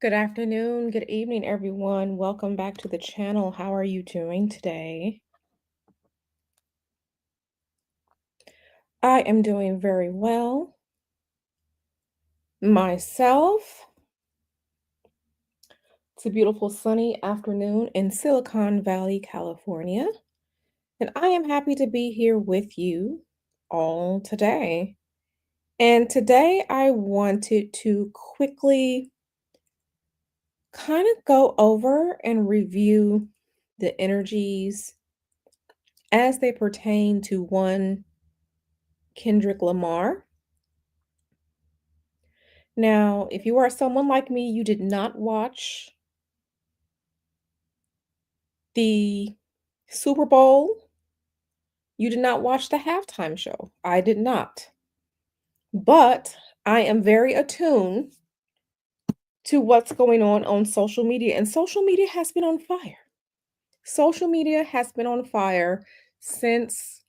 Good afternoon, good evening, everyone. Welcome back to the channel. How are you doing today? I am doing very well myself. It's a beautiful sunny afternoon in Silicon Valley, California, and I am happy to be here with you all today. And today I wanted to quickly kind of go over and review the energies as they pertain to one Kendrick Lamar. Now, if you are someone like me, you did not watch the Super Bowl, you did not watch the halftime show. I did not. But I am very attuned to what's going on social media, and social media has been on fire. Social media has been on fire since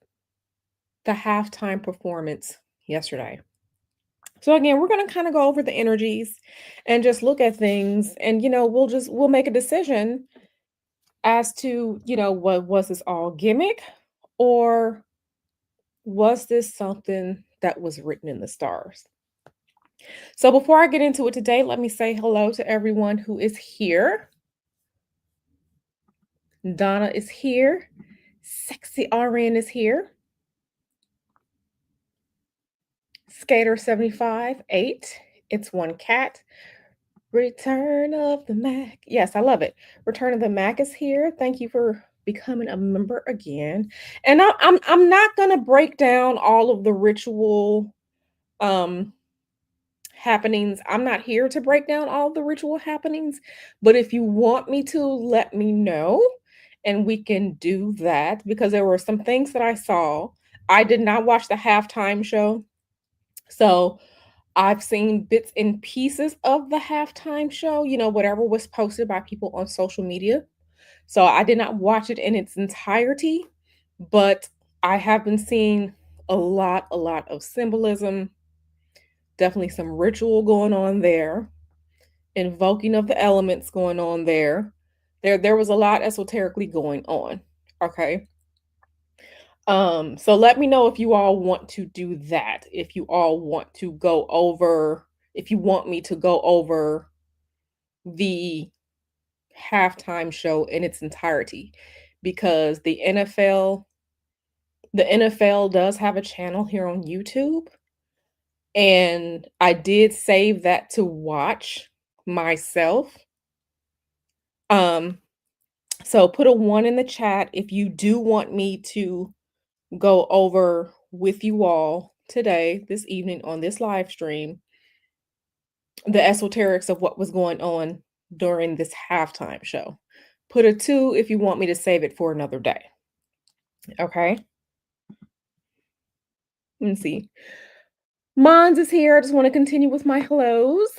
the halftime performance yesterday. So again, we're going to kind of go over the energies and just look at things, and we'll make a decision as to, what was this all gimmick, or was this something that was written in the stars? So before I get into it today, let me say hello to everyone who is here. Donna is here. Sexy RN is here. Skater 75, 8. It's one cat. Return of the Mac. Yes, I love it. Return of the Mac is here. Thank you for becoming a member again. And I'm not gonna break down all of the ritual um happenings. I'm not here to break down all the ritual happenings, but if you want me to, let me know and we can do that because there were some things that I saw. I did not watch the halftime show. So I've seen bits and pieces of the halftime show, whatever was posted by people on social media. So I did not watch it in its entirety, but I have been seeing a lot of symbolism, definitely some ritual going on there, invoking of the elements going on there. There was a lot esoterically going on. Okay. So let me know if you all want to do that. If you all want to go over, if you want me to go over the halftime show in its entirety, because the NFL does have a channel here on YouTube, and I did save that to watch myself. Um, so put a one in the chat if you do want me to go over with you all today, this evening on this live stream, the esoterics of what was going on during this halftime show. Put a two if you want me to save it for another day. Okay. Let's see. Mons is here. I just want to continue with my hellos.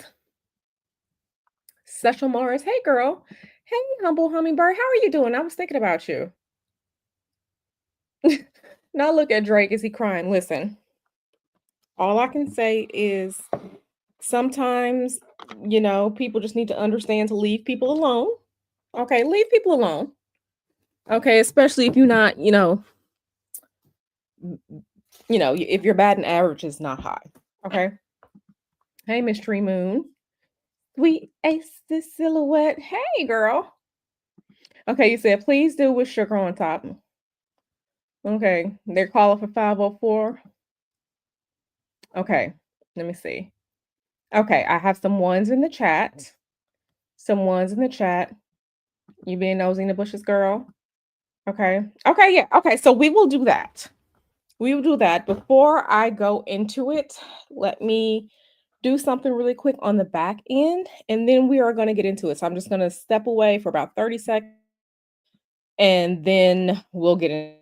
Sechel Morris. Hey, girl. Hey, humble hummingbird. How are you doing? I was thinking about you. Now look at Drake. Is he crying? Listen, all I can say is sometimes, people just need to understand to leave people alone. Okay, leave people alone. Okay, especially if you're not, if your batting average is not high. Okay. Hey, Miss Tree Moon. Sweet Ace the Silhouette. Hey, girl. Okay, you said please do with sugar on top. Okay, they're calling for 504. Okay, let me see. Okay, I have some ones in the chat. Some ones in the chat. You being nosy in the bushes, girl? Okay. Okay, yeah. Okay, so we will do that. We will do that. Before I go into it, let me do something really quick on the back end, and then we are going to get into it. So I'm just going to step away for about 30 seconds, and then we'll get in.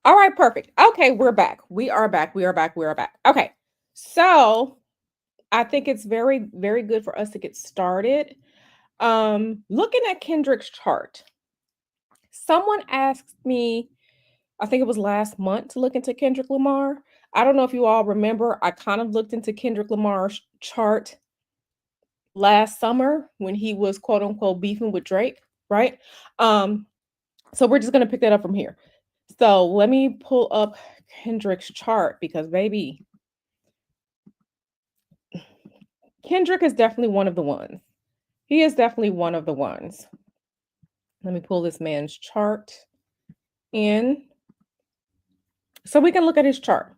All right, perfect. Okay, we're back. We are back. We are back. We are back. Okay. So, I think it's very, very good for us to get started. Looking at Kendrick's chart, someone asked me, I think it was last month, to look into Kendrick Lamar. I don't know if you all remember, I kind of looked into Kendrick Lamar's chart last summer when he was quote unquote beefing with Drake, right? Um, so we're just gonna pick that up from here. So let me pull up Kendrick's chart because baby, Kendrick is definitely one of the ones. He is definitely one of the ones. Let me pull this man's chart in so we can look at his chart.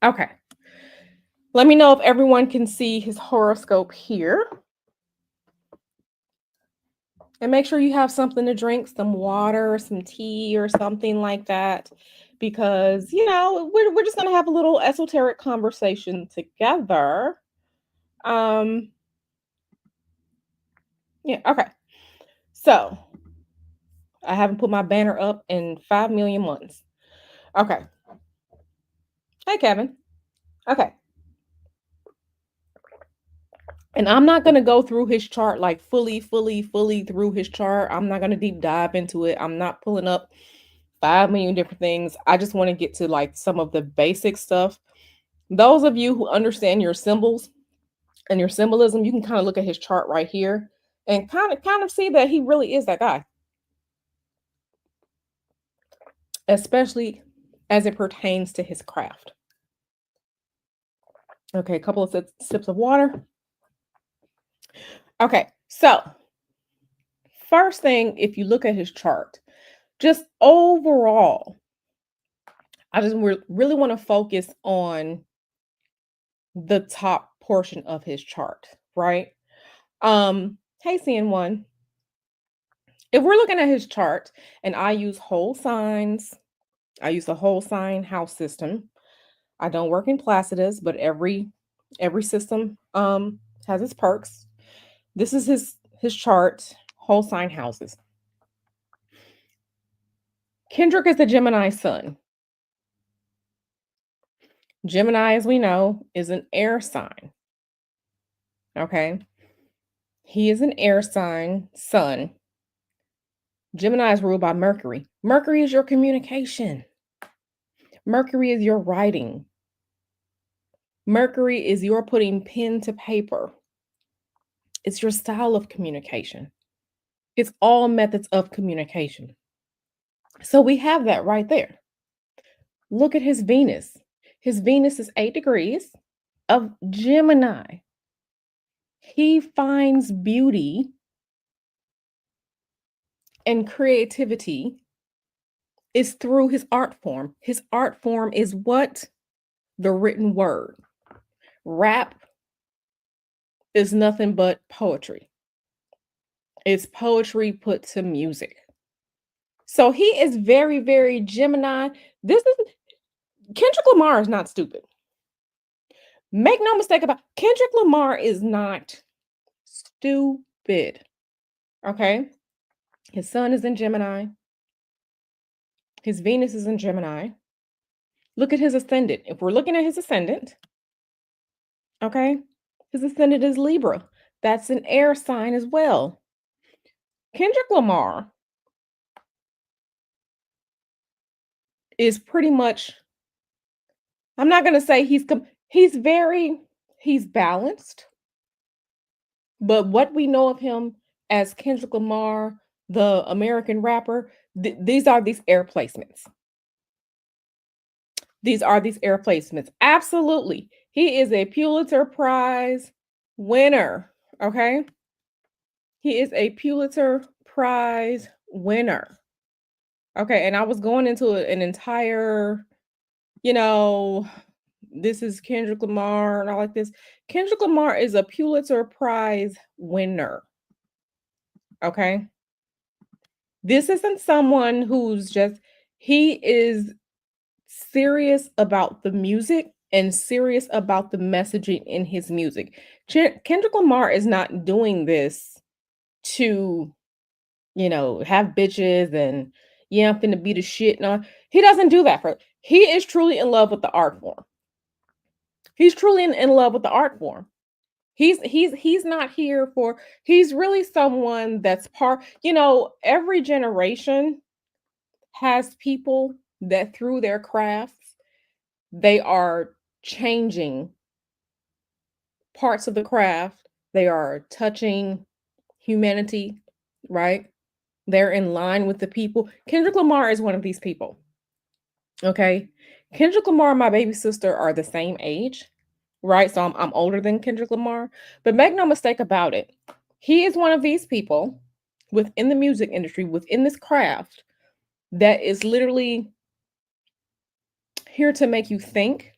Okay. Let me know if everyone can see his horoscope here. And make sure you have something to drink, some water, some tea, or something like that. Because, we're just going to have a little esoteric conversation together. Um, yeah, okay. So I haven't put my banner up in 5 million months. Okay. Hey, Kevin. Okay. And I'm not going to go through his chart like fully through his chart. I'm not going to deep dive into it. I'm not pulling up 5 million different things. I just want to get to like some of the basic stuff. Those of you who understand your symbols and your symbolism, you can kind of look at his chart right here and kind of see that he really is that guy, especially as it pertains to his craft. Okay, a couple of sips of water. Okay, so first thing, if you look at his chart, just overall, I just really want to focus on the top portion of his chart, right? Hey, CN1. If we're looking at his chart, and I use whole signs, I use the whole sign house system. I don't work in Placidus, but every system has its perks. This is his chart, whole sign houses. Kendrick is the Gemini sun. Gemini, as we know, is an air sign. Okay. He is an air sign, sun. Gemini is ruled by Mercury. Mercury is your communication. Mercury is your writing. Mercury is your putting pen to paper. It's your style of communication. It's all methods of communication. So we have that right there. Look at his Venus. His Venus is 8 degrees of Gemini. He finds beauty and creativity is through his art form. His art form is what? The written word. Rap is nothing but poetry. It's poetry put to music. So he is very, very Gemini. This is Kendrick Lamar is not stupid. Make no mistake about Kendrick Lamar is not stupid. Okay. His sun is in Gemini. His Venus is in Gemini. Look at his ascendant. If we're looking at his ascendant, okay, his ascendant is Libra. That's an air sign as well. Kendrick Lamar is pretty much, I'm not going to say he's balanced, but what we know of him as Kendrick Lamar, the American rapper, these are these air placements. These are these air placements. Absolutely. He is a Pulitzer Prize winner. Okay. He is a Pulitzer Prize winner. Okay. And I was going into an entire, this is Kendrick Lamar and all like this. Kendrick Lamar is a Pulitzer Prize winner. Okay. This isn't someone who's just, he is serious about the music and serious about the messaging in his music. Kendrick Lamar is not doing this to, have bitches and, Yeah, I'm finna be the shit. No, he doesn't do that for. He is truly in love with the art form. He's truly in love with the art form. He's not here for. He's really someone that's every generation has people that through their crafts they are changing parts of the craft. They are touching humanity, right? They're in line with the people. Kendrick Lamar is one of these people. Okay. Kendrick Lamar and my baby sister are the same age, right? So I'm older than Kendrick Lamar. But make no mistake about it. He is one of these people within the music industry, within this craft, that is literally here to make you think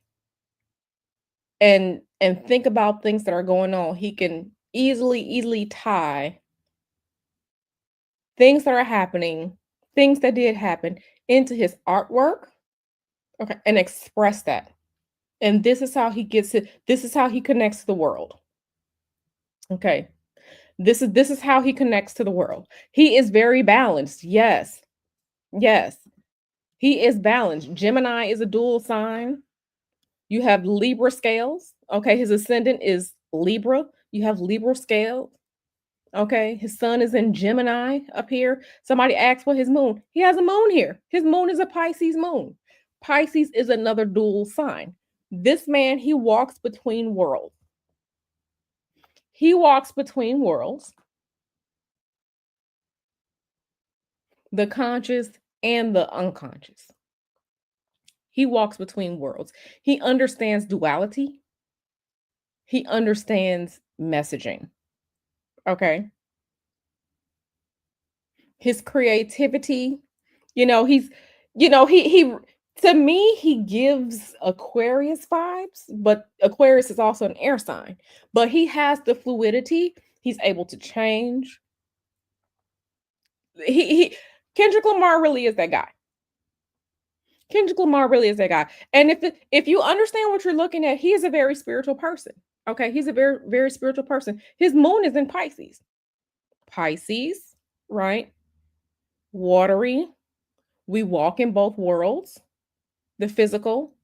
and think about things that are going on. He can easily tie things that are happening, things that did happen into his artwork, okay, and express that. And this is how he gets it. This is how he connects to the world. Okay. This is how he connects to the world. He is very balanced. Yes. Yes. He is balanced. Gemini is a dual sign. You have Libra scales. Okay, his ascendant is Libra. You have Libra scales. Okay, his sun is in Gemini up here. Somebody asked for his moon. He has a moon here. His moon is a Pisces moon. Pisces is another dual sign. This man, he walks between worlds. He walks between worlds, the conscious and the unconscious. He walks between worlds. He understands duality. He understands messaging. Okay. His creativity, he's, he to me, he gives Aquarius vibes, but Aquarius is also an air sign. But he has the fluidity. He's able to change. He Kendrick Lamar really is that guy. Kendrick Lamar really is that guy. And if you understand what you're looking at, he is a very spiritual person. Okay, he's a very very spiritual person. His moon is in Pisces. Pisces, right? Watery. We walk in both worlds, the physical,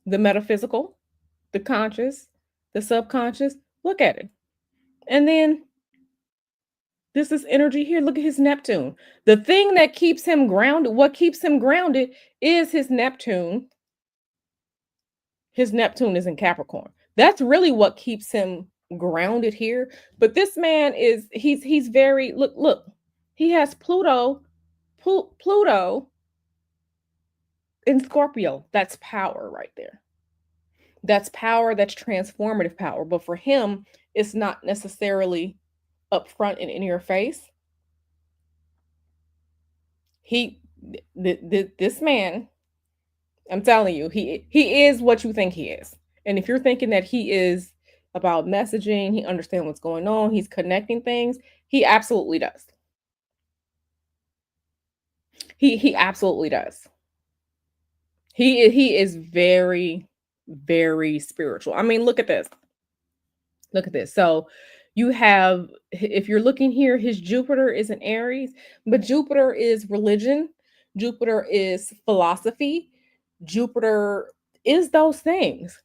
the metaphysical, the conscious, the subconscious. Look at it. And then this is energy here. Look at his Neptune. The thing that keeps him grounded, what keeps him grounded is his Neptune. His Neptune is in Capricorn. That's really what keeps him grounded here. But this man is he's very look. He has Pluto in Scorpio. That's power right there. That's power, that's transformative power. But for him, it's not necessarily upfront and in your face. This man, I'm telling you, he is what you think he is. And if you're thinking that he is about messaging, he understands what's going on, he's connecting things, he absolutely does. He absolutely does. He is very very spiritual. I mean, look at this. Look at this. So you have, if you're looking here, his Jupiter is in Aries, but Jupiter is religion, Jupiter is philosophy, Jupiter is those things.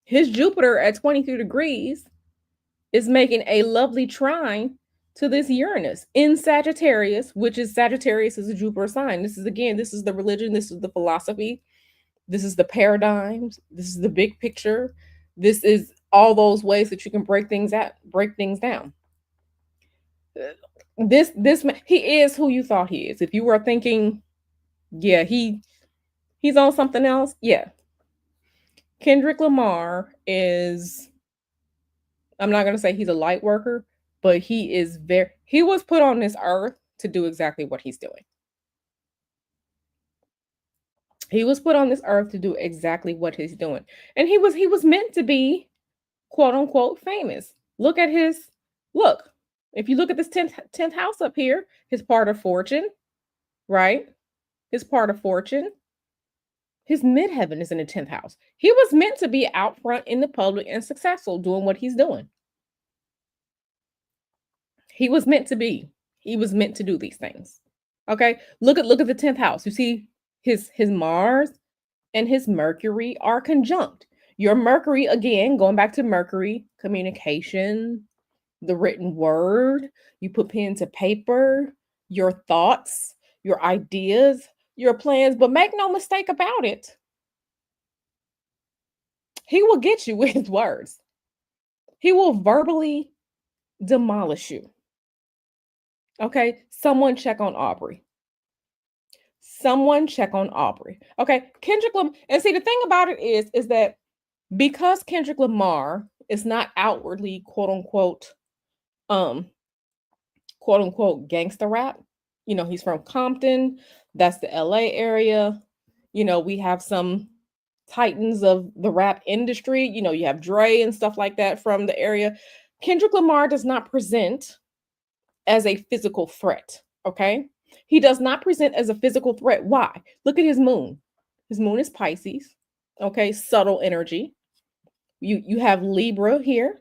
His Jupiter at 23 degrees is making a lovely trine to this Uranus in Sagittarius, which is Sagittarius is a Jupiter sign. This is again, this is the religion, this is the philosophy, this is the paradigms, this is the big picture. This is all those ways that you can break things down. This he is who you thought he is. If you were thinking, yeah, he's on something else, yeah. Kendrick Lamar is, I'm not going to say he's a light worker, but he was put on this earth to do exactly what he's doing. He was put on this earth to do exactly what he's doing. And he was meant to be quote unquote famous. Look at his look. If you look at this 10th house up here, his part of fortune, right? His part of fortune. His midheaven is in the 10th house. He was meant to be out front in the public and successful doing what he's doing. He was meant to be. He was meant to do these things. Okay? Look at the 10th house. You see his Mars and his Mercury are conjunct. Your Mercury, again, going back to Mercury, communication, the written word, you put pen to paper, your thoughts, your ideas, your plans, but make no mistake about it. He will get you with his words. He will verbally demolish you. Okay? Someone check on Aubrey. Someone check on Aubrey. Okay? Kendrick Lamar, and see the thing about it is that because Kendrick Lamar is not outwardly um quote unquote gangster rap. You know, he's from Compton, that's the LA area. You know, we have some titans of the rap industry. You know, you have Dre and stuff like that from the area. Kendrick Lamar does not present as a physical threat. Okay. He does not present as a physical threat. Why? Look at his moon. His moon is Pisces. Okay. Subtle energy. You have Libra here.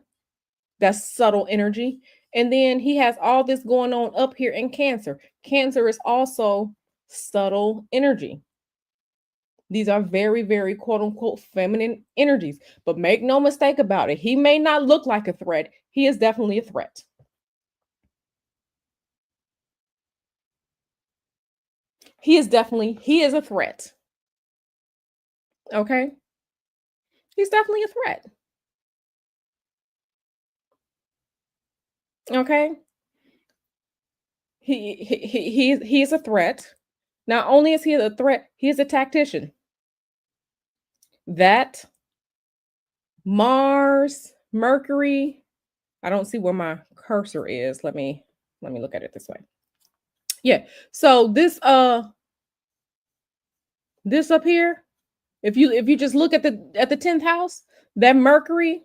That's subtle energy. And then he has all this going on up here in Cancer. Cancer is also subtle energy. These are very, very quote unquote feminine energies. But make no mistake about it, he may not look like a threat. He is definitely a threat. He is a threat. Okay? He's definitely a threat. Okay? He is a threat. Not only is he a threat, he is a tactician. That Mars, Mercury. I don't see where my cursor is. Let me look at it this way. Yeah. So this up here, if you just look at the 10th house, that Mercury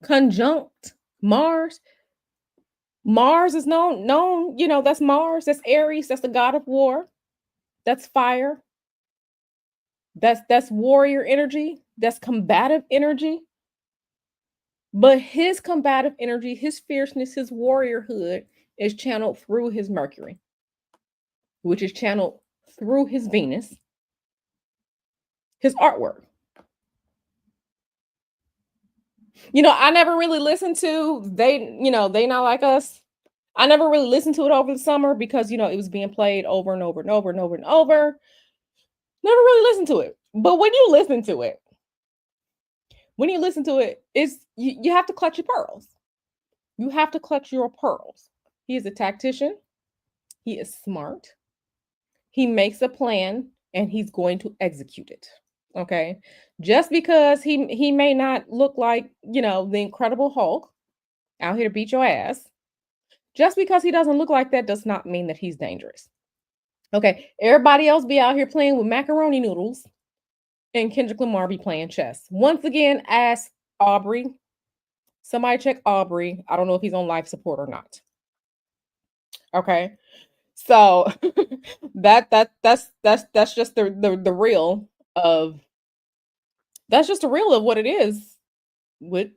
conjunct Mars. Mars is known, you know, that's Mars, that's Aries, that's the god of war, that's fire, that's warrior energy, that's combative energy. But his combative energy, his fierceness, his warriorhood is channeled through his Mercury, which is channeled through his Venus, his artwork. You know, I never really listened to they not like us. I never really listened to it over the summer because it was being played over and over and over and over and over. Never really listened to it. But when you listen to it, you have to clutch your pearls. You have to clutch your pearls. He is a tactician. He is smart. He makes a plan and he's going to execute it. Okay. Just because he may not look like, the Incredible Hulk out here to beat your ass, just because he doesn't look like that does not mean that he's dangerous. Okay. Everybody else be out here playing with macaroni noodles and Kendrick Lamar be playing chess. Once again, ask Aubrey. Somebody check Aubrey. I don't know if he's on life support or not. Okay. So that's just the real of that's just the real of what it is with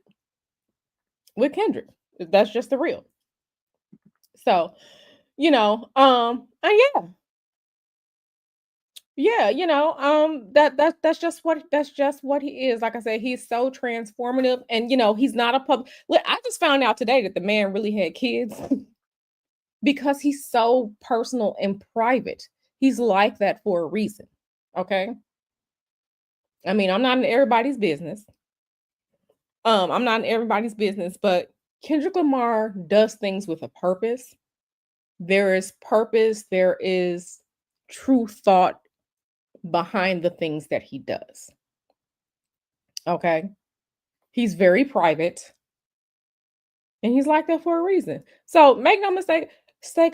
Kendrick. That's just the real. So, and yeah, that's just what he is. Like I said, he's so transformative, and he's not a pub. I just found out today that the man really had kids because he's so personal and private. He's like that for a reason. Okay. I mean, I'm not in everybody's business. I'm not in everybody's business, but Kendrick Lamar does things with a purpose. There is purpose, there is true thought behind the things that he does. Okay. He's very private and he's like that for a reason. So make no mistake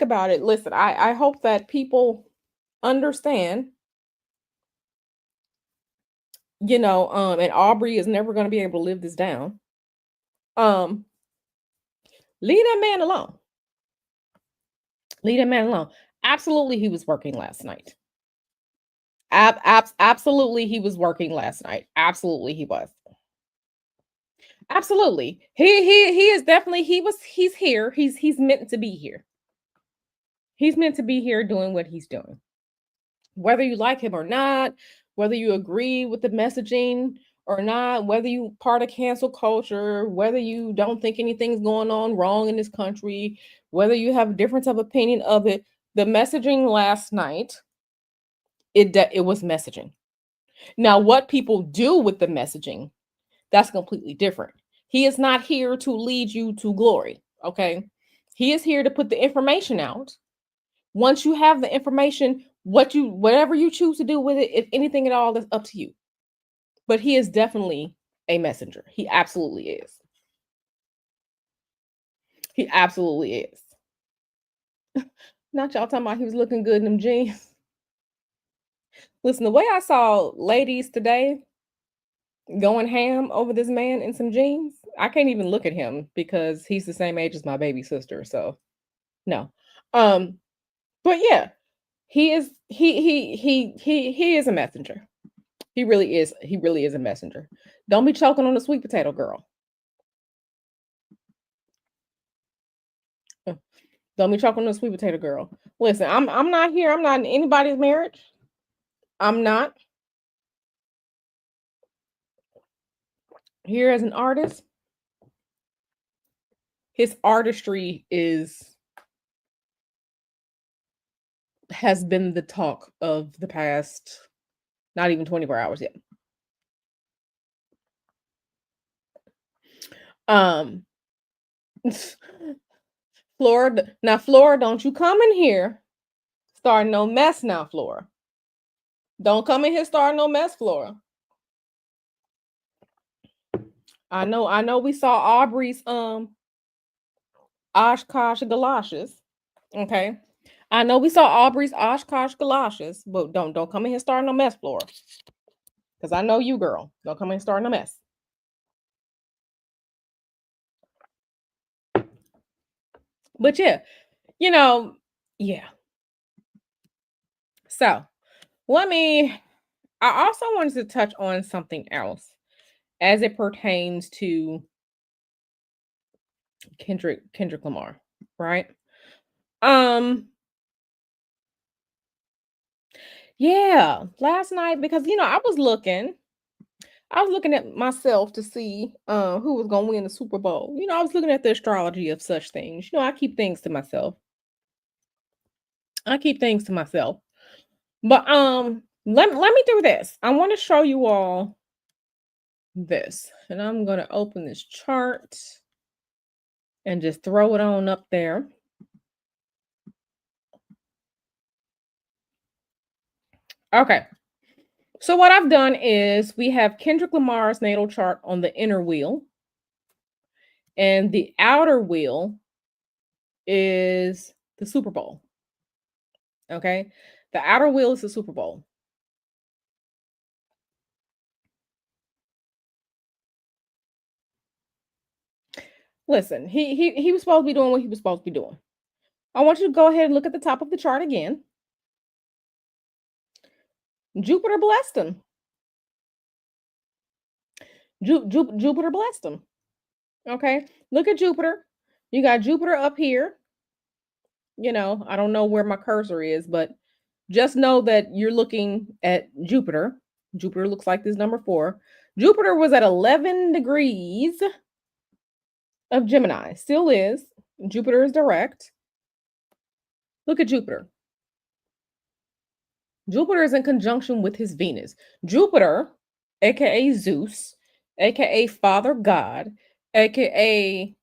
about it. Listen, I hope that people understand, and Aubrey is never going to be able to live this down. Um, leave that man alone. Leave that man alone. Absolutely, he was working last night. Absolutely, he was working last night. Absolutely, he was. Absolutely, he is definitely he's here. He's meant to be here. He's meant to be here doing what he's doing. Whether you like him or not, whether you agree with the messaging or not, whether you part of cancel culture, whether you don't think anything's going on wrong in this country, whether you have a difference of opinion of it, the messaging last night, it was messaging. Now, what people do with the messaging, that's completely different. He is not here to lead you to glory, okay? He is here to put the information out. Once you have the information, whatever you choose to do with it, if anything at all, that's up to you. But he is definitely a messenger. He absolutely is. He absolutely is. Not y'all talking about he was looking good in them jeans. Listen, the way I saw ladies today going ham over this man in some jeans, I can't even look at him because he's the same age as my baby sister. So no. Um, but yeah, he is a messenger. He really is. He really is a messenger. Don't be choking on the sweet potato girl. Don't be choking on the sweet potato girl. Listen, I'm not here. I'm not in anybody's marriage. I'm not here as an artist. His artistry has been the talk of the past not even 24 hours yet. Um Flora, don't you come in here starting no mess now, Flora. Don't come in here starting no mess, Flora. I know we saw Aubrey's Oshkosh galoshes. Okay. I know we saw Aubrey's Oshkosh galoshes, but don't come in here starting no mess, Flora. Because I know you, girl. Don't come in starting a mess. But yeah, yeah. So I also wanted to touch on something else as it pertains to Kendrick Lamar, right? Um, yeah, last night because I was looking at myself to see who was gonna win the Super Bowl. I was looking at the astrology of such things. I keep things to myself. I keep things to myself. But let me do this. I want to show you all this. And I'm gonna open this chart and just throw it on up there. Okay. So what I've done is we have Kendrick Lamar's natal chart on the inner wheel, and the outer wheel is the Super Bowl. Okay. The outer wheel is the Super Bowl. Listen, he was supposed to be doing what he was supposed to be doing. I want you to go ahead and look at the top of the chart again. Jupiter blessed him. Jupiter blessed him. Okay, look at Jupiter. You got Jupiter up here. I don't know where my cursor is, but just know that you're looking at Jupiter. Jupiter looks like this number 4. Jupiter was at 11 degrees of Gemini. Still is. Jupiter is direct. Look at Jupiter. Jupiter is in conjunction with his Venus. Jupiter, aka Zeus, aka Father God, aka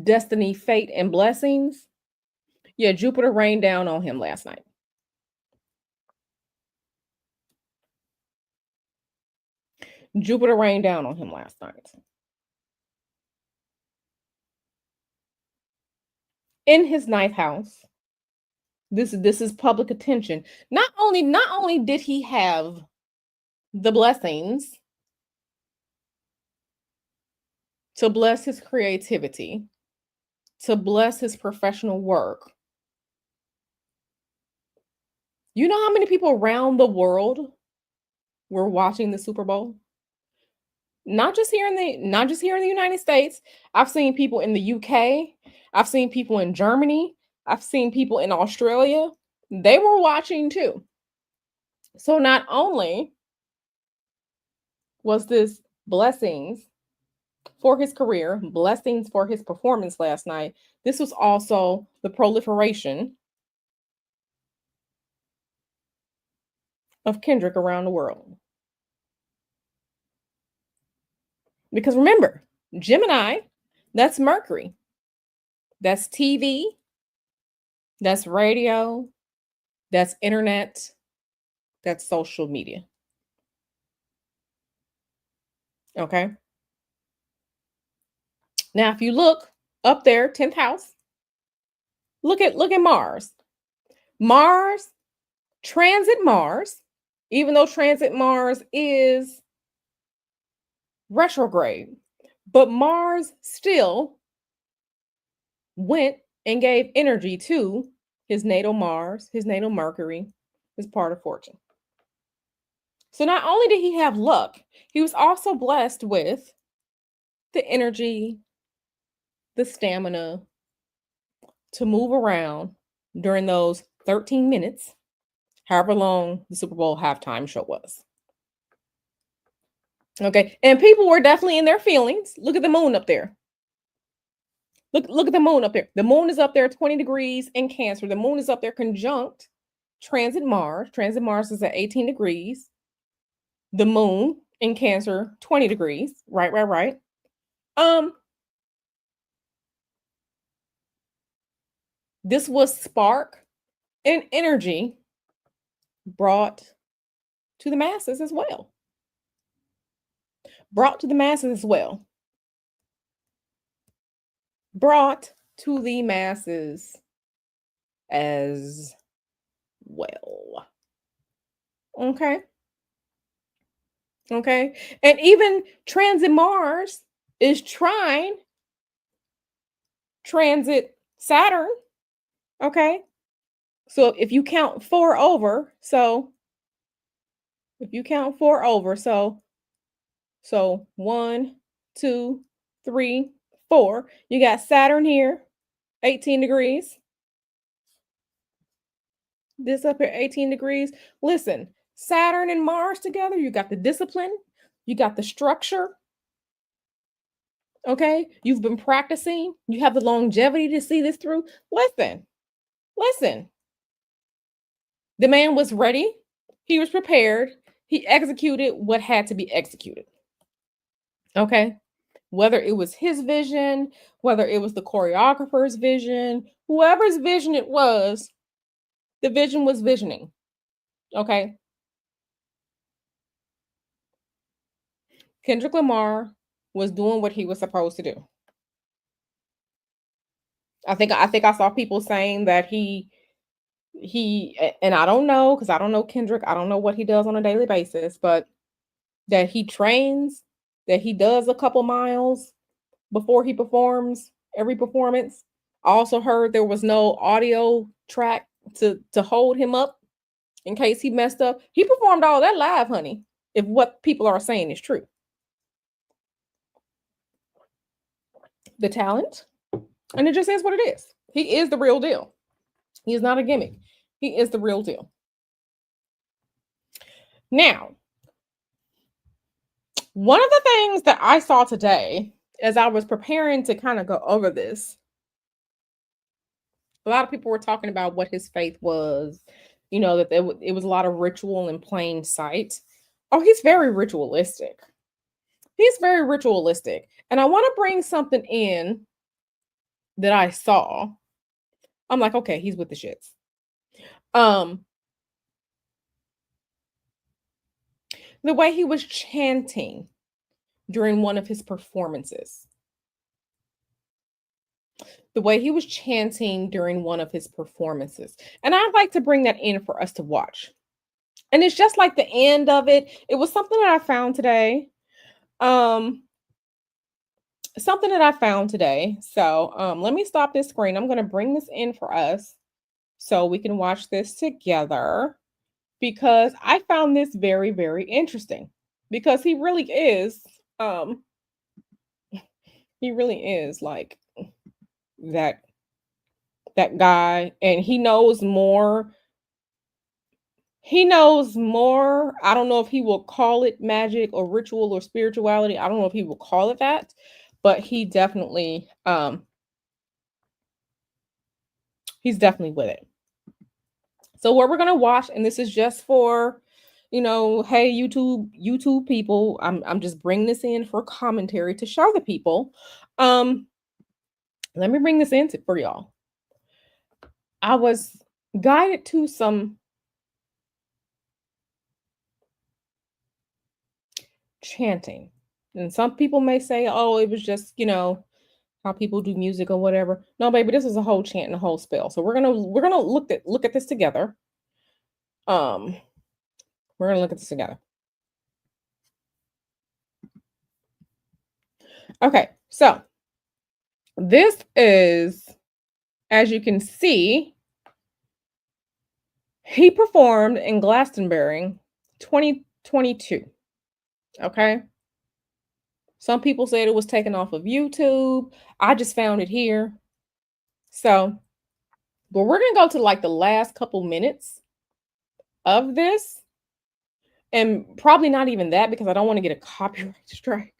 destiny, fate, and blessings. Yeah, Jupiter rained down on him last night. Jupiter rained down on him last night. In his ninth house. This is public attention. Not only did he have the blessings to bless his creativity, to bless his professional work. You know how many people around the world were watching the Super Bowl? Not just here in the United States. I've seen people in the UK. I've seen people in Germany. I've seen people in Australia, they were watching too. So not only was this blessings for his career, blessings for his performance last night, this was also the proliferation of Kendrick around the world. Because remember, Gemini, that's Mercury, that's TV, that's radio, that's internet, that's social media. Okay. Now, if you look up there, 10th house, look at Mars. Mars, transit Mars, even though transit Mars is retrograde, but Mars still went and gave energy to his natal Mars, his natal Mercury, his part of fortune. So not only did he have luck, he was also blessed with the energy, the stamina to move around during those 13 minutes, however long the Super Bowl halftime show was. Okay. And people were definitely in their feelings. Look at the moon up there. Look at the moon up there. The moon is up there 20 degrees in Cancer. The moon is up there conjunct transit Mars. Transit Mars is at 18 degrees. The moon in Cancer 20 degrees. Right. This was spark and energy brought to the masses as well. Brought to the masses as well. Brought to the masses as well. Okay. Okay. And even transit Mars is trine transit Saturn. Okay. So if you count 4 over, so 1, 2, 3, 4. You got Saturn here, 18 degrees. This up here, 18 degrees. Listen, Saturn and Mars together, you got the discipline, you got the structure. Okay. You've been practicing, you have the longevity to see this through. Listen. The man was ready, he was prepared, he executed what had to be executed. Okay. Whether it was his vision, whether it was the choreographer's vision, whoever's vision it was, the vision was visioning. Okay. Kendrick Lamar was doing what he was supposed to do. I think I saw people saying that he and I don't know because I don't know Kendrick, I don't know what he does on a daily basis, but that he trains, that he does a couple miles before he performs every performance. I also heard there was no audio track to hold him up in case he messed up. He performed all that live, honey, if what people are saying is true. The talent, and it just is what it is. He is the real deal. He is not a gimmick. He is the real deal. Now, one of the things that I saw today as I was preparing to kind of go over this, a lot of people were talking about what his faith was, that it was a lot of ritual in plain sight. Oh, he's very ritualistic. And I want to bring something in that I saw. I'm like, okay, he's with the shits. The way he was chanting during one of his performances. And I'd like to bring that in for us to watch. And it's just like the end of it. It was something that I found today. So let me stop this screen. I'm going to bring this in for us so we can watch this together, because I found this very, very interesting, because he really is like that that guy, and he knows more. He knows more. I don't know if he will call it magic or ritual or spirituality. I don't know if he will call it that, but he's definitely with it. So what we're gonna watch, and this is just for, hey YouTube people, I'm just bringing this in for commentary to show the people. Um, Let me bring this in for y'all. I was guided to some chanting, and some people may say, "Oh, it was just how people do music or whatever." No, baby, this is a whole chant and a whole spell. So we're gonna look at this together. Um, we're gonna look at this together. Okay, so this is, as you can see, he performed in Glastonbury 2022. Okay. Some people said it was taken off of YouTube. I just found it here. So, but we're going to go to like the last couple minutes of this. And probably not even that, because I don't want to get a copyright strike.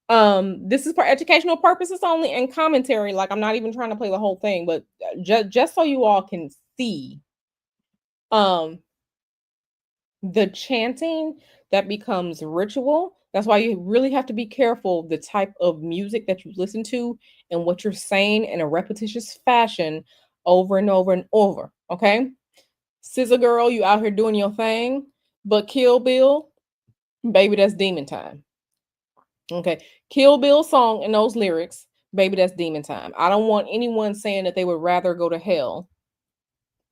This is for educational purposes only and commentary. Like, I'm not even trying to play the whole thing, but just so you all can see the chanting that becomes ritual. That's why you really have to be careful the type of music that you listen to and what you're saying in a repetitious fashion over and over and over. Okay. Scissor girl, you out here doing your thing, but Kill Bill, baby, that's demon time. Okay. Kill Bill song and those lyrics, baby, that's demon time. I don't want anyone saying that they would rather go to hell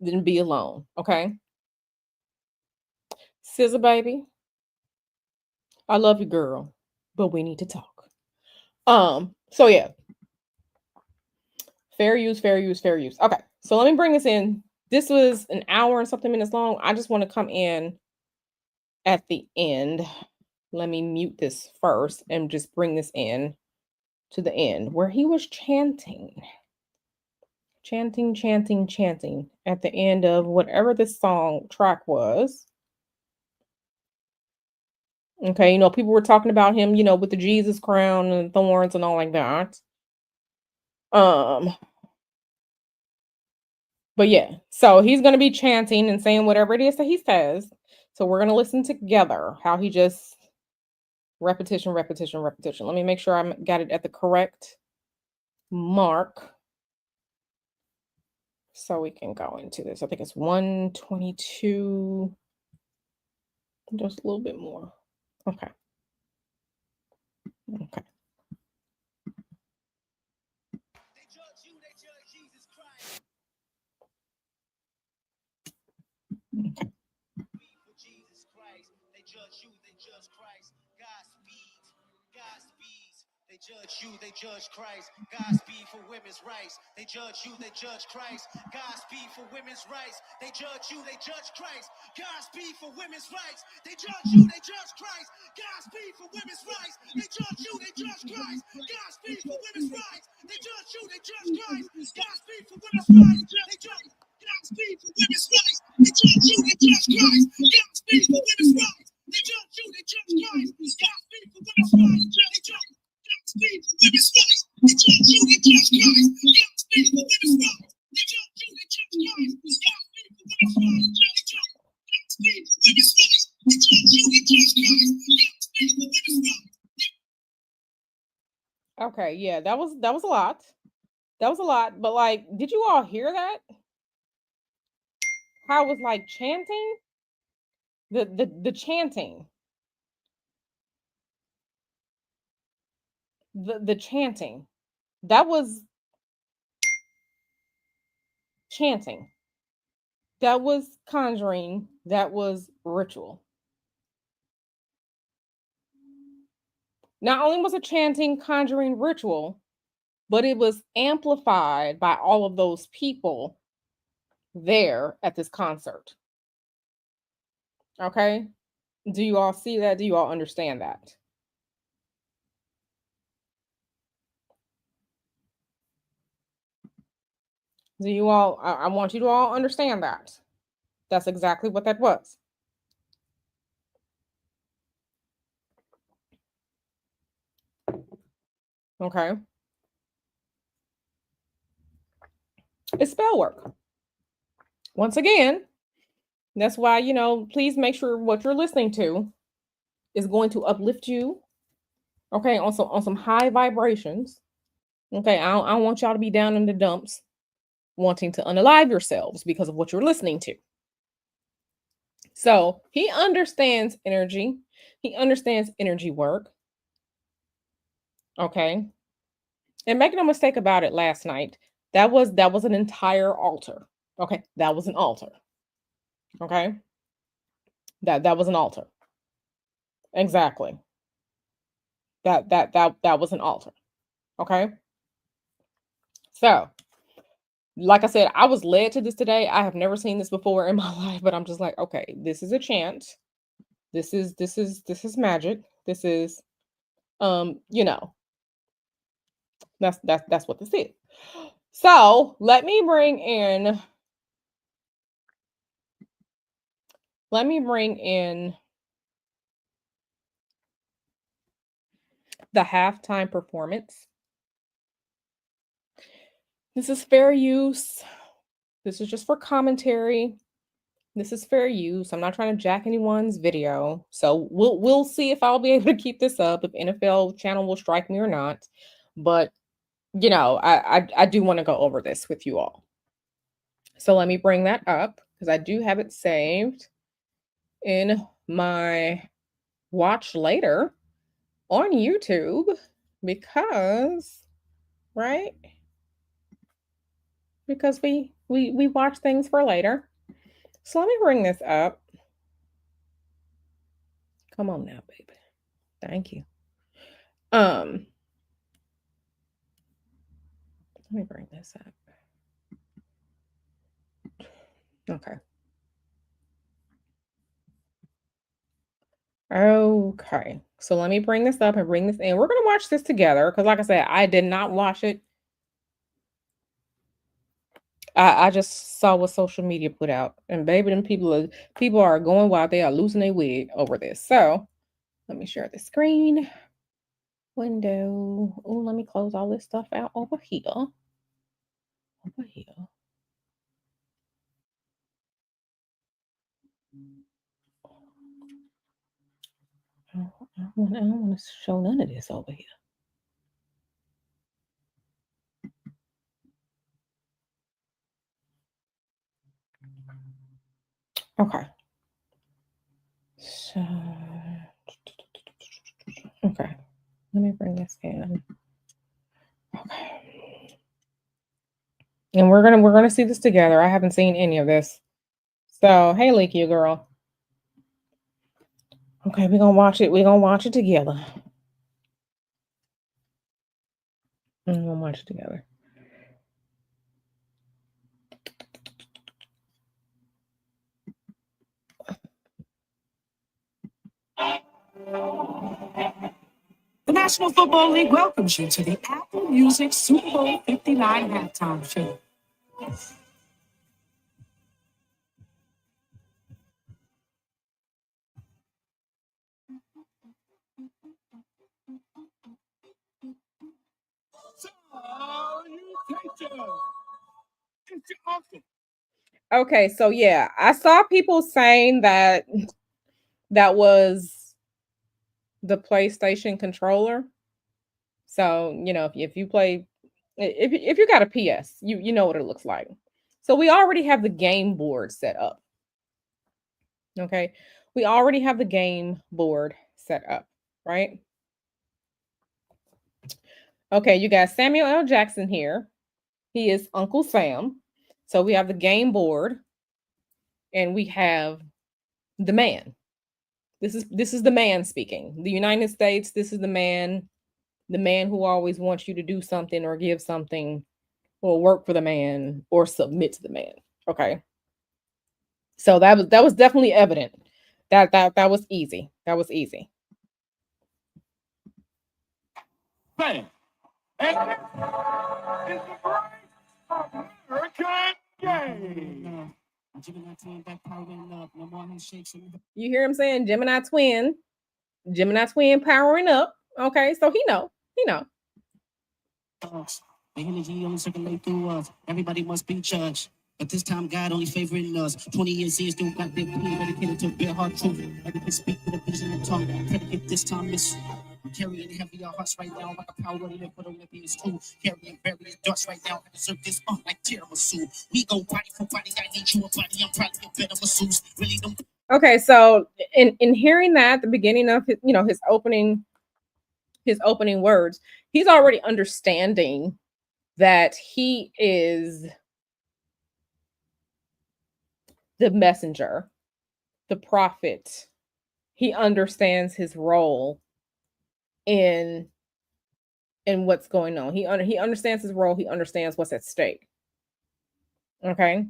than be alone. Okay. Scissor baby, I love you, girl, but we need to talk. So yeah. Fair use, fair use, fair use. Okay. So let me bring this in. This was an hour and something minutes long. I just want to come in at the end. Let me mute this first and just bring this in to the end where he was chanting. Chanting at the end of whatever this song track was. Okay, people were talking about him, with the Jesus crown and thorns and all like that. Um, but yeah, so he's gonna be chanting and saying whatever it is that he says. So we're gonna listen together how he just repetition, repetition, repetition. Let me make sure I got it at the correct mark so we can go into this. I think it's 122, just a little bit more. Okay. Okay. Okay. Jesus Christ. They judge you, they judge Christ. Godspeed, Godspeed. They judge you, they judge Christ. Godspeed for women's rights. They judge you, they judge Christ. Godspeed for women's rights. They judge you, they judge Christ. Godspeed for women's rights. They judge you, they judge Christ. Godspeed for women's rights. They judge you, they judge Christ. Godspeed for women's rights. They judge you, they judge Christ. Godspeed for women's rights. They judge Godspeed for women's rights. They judge you, they judge Christ. Godspeed for women's rights. They judge you, they judge Christ. Godspeed for women's rights. They judge Godspeed for women's rights. They judge you, they judge Christ. Godspeed for women's rights. They judge you, they judge Christ. Godspeed for women's rights. They judge Godspeed for women's rights. They judge you, they judge Christ. Godspeed for women's rights. Okay, yeah, that was a lot. That was a lot, but like, did you all hear that? How it was like chanting? The chanting. The chanting. That was chanting. That was conjuring. That was ritual. Not only was it chanting, conjuring, ritual, but it was amplified by all of those people there at this concert. Okay? Do you all see that? Do you all understand that? Do you all, I want you to all understand that. That's exactly what that was. Okay. It's spell work. Once again, that's why, please make sure what you're listening to is going to uplift you. Okay. On some high vibrations. Okay. I don't want y'all to be down in the dumps wanting to unalive yourselves because of what you're listening to. So he understands energy. He understands energy work. Okay. And make no mistake about it, last night, that was an entire altar. Okay. That was an altar. Okay. That was an altar. Exactly. That was an altar. Okay. So, like I said, I was led to this today. I have never seen this before in my life, but I'm just like, okay, this is a chant. This is magic. This is um, you know, that's what this is. So let me bring in the halftime performance. This is fair use. This is just for commentary. This is fair use. I'm not trying to jack anyone's video. So we'll see if I'll be able to keep this up, if NFL channel will strike me or not. But I do want to go over this with you all. So let me bring that up because I do have it saved in my watch later on YouTube because, right? Because we watch things for later. So let me bring this up. Come on now, baby. Thank you. Let me bring this up. Okay. Okay. So let me bring this up and bring this in. We're gonna watch this together because, like I said, I did not watch it. I just saw what social media put out, and baby, them people are going wild. They are losing their wig over this. So let me share the screen window. Oh, let me close all this stuff out over here. Over here. I don't want to show none of this over here. Okay. So, okay. Let me bring this in. Okay. And we're gonna see this together. I haven't seen any of this. So hey, Leaky girl. Okay, we're gonna watch it. We're gonna watch it together. We're gonna watch it together. The National Football League welcomes you to the Apple Music Super Bowl 59 halftime show. Okay, so yeah, I saw people saying that that was the PlayStation controller. So if you play, if you got a PS, you know what it looks like. So we already have the game board set up. Okay, we already have the game board set up, right? Okay, you got Samuel L. Jackson here. He is Uncle Sam. So we have the game board, and we have the man. This is the man speaking. The United States. This is the man who always wants you to do something or give something or work for the man or submit to the man. Okay. So that was definitely evident. That was easy. That was easy. Bang. And this is the voice of America, You hear him saying Gemini twin powering up. Okay, so he know. The energy only circulate through us. Everybody must be judged. But this time, God only favoring us. 20 years in, still got their pain dedicated to bare hard truth. Every can speak with a vision and tongue. Predicate this time, miss. I'm carrying heavy hearts right now, like a power to live for the Olympians too. Carrying various darts right now. I deserve this like tiramisu. We go body for body. I need you a body. I'm probably a better masseuse. Really don't. Okay, so in hearing that, the beginning of his, his opening words, he's already understanding that he is the messenger, the prophet. He understands his role in what's going on. He understands his role. He understands what's at stake. Okay.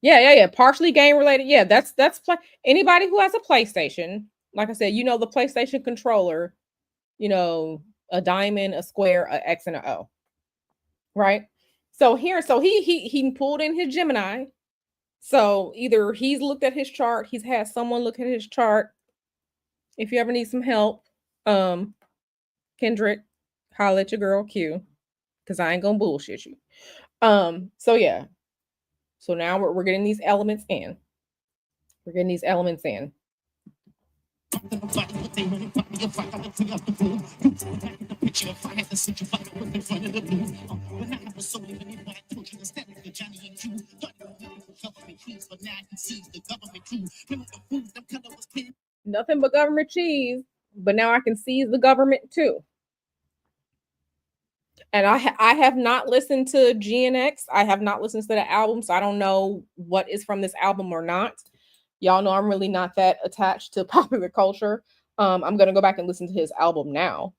Yeah. Partially game related. Yeah, that's anybody who has a PlayStation. Like I said, the PlayStation controller. A diamond, a square, a X, and a O. Right. So he pulled in his Gemini. So either he's looked at his chart, he's had someone look at his chart. If you ever need some help, Kendrick, holla at your girl Q, because I ain't gonna bullshit you. So yeah. So now we're getting these elements in. We're getting these elements in. Nothing but government cheese, but now I can seize the government too. And I have not listened to GNX. I have not listened to the album, so I don't know what is from this album or not. Y'all know I'm really not that attached to popular culture. I'm gonna go back and listen to his album now.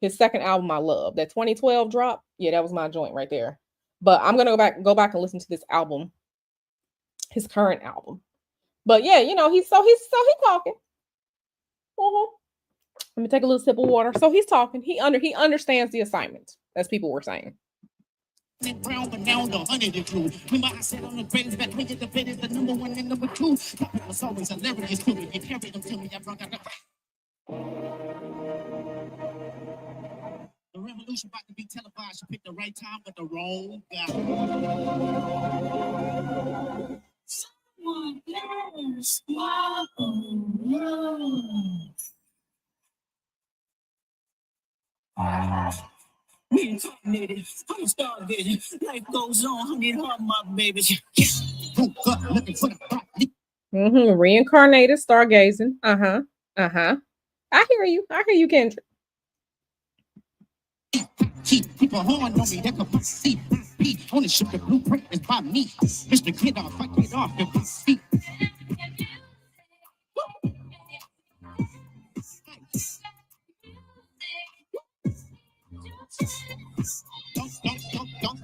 His second album I love. That 2012 drop. Yeah, that was my joint right there. But I'm gonna go back and listen to this album, his current album. But yeah, he's talking. Let me take a little sip of water. So he's talking. He understands the assignment, as people were saying. Brown, but now the 100 is true. Remember I said on the greatest that we get the bit is the number one and number two. It was always hilarious to me. You carried them to me. I brought out the revolution about to be televised. You picked the right time, but the wrong guy. Someone else. Wow. Reincarnated, I'm starving. Life goes on, I need her, my baby. Reincarnated, stargazing. I hear you, Kendrick. Keep a horn on me, that could see. Ownership, the blueprint is by me. Mr. Kid off, I get off the feet.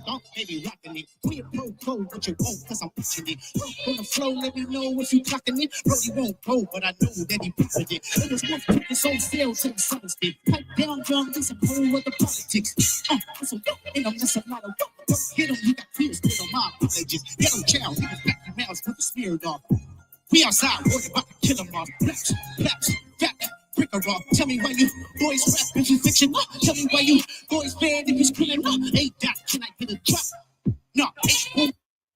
Don't, baby, rockin' it. We a pro code, but you won't, cause I'm pushing it. On the flow, let me know if you clocking it. Bro, you won't go, but I know that he pushing it. It was worth putting so still to the sun stick. Pipe down, drum, this a whole other politics. It's a dope, and I'm just a lot of dope. Don't get him, he got tears, put on my privileges. Get him, child, he was back your mouths, put the smeared off. We outside, worried about to kill him off. Flaps, fat. Break her off. Tell me why you boys rap if you fiction. Tell me why you boys bad if you screaming. Hey, Doc, can I get a drop? No.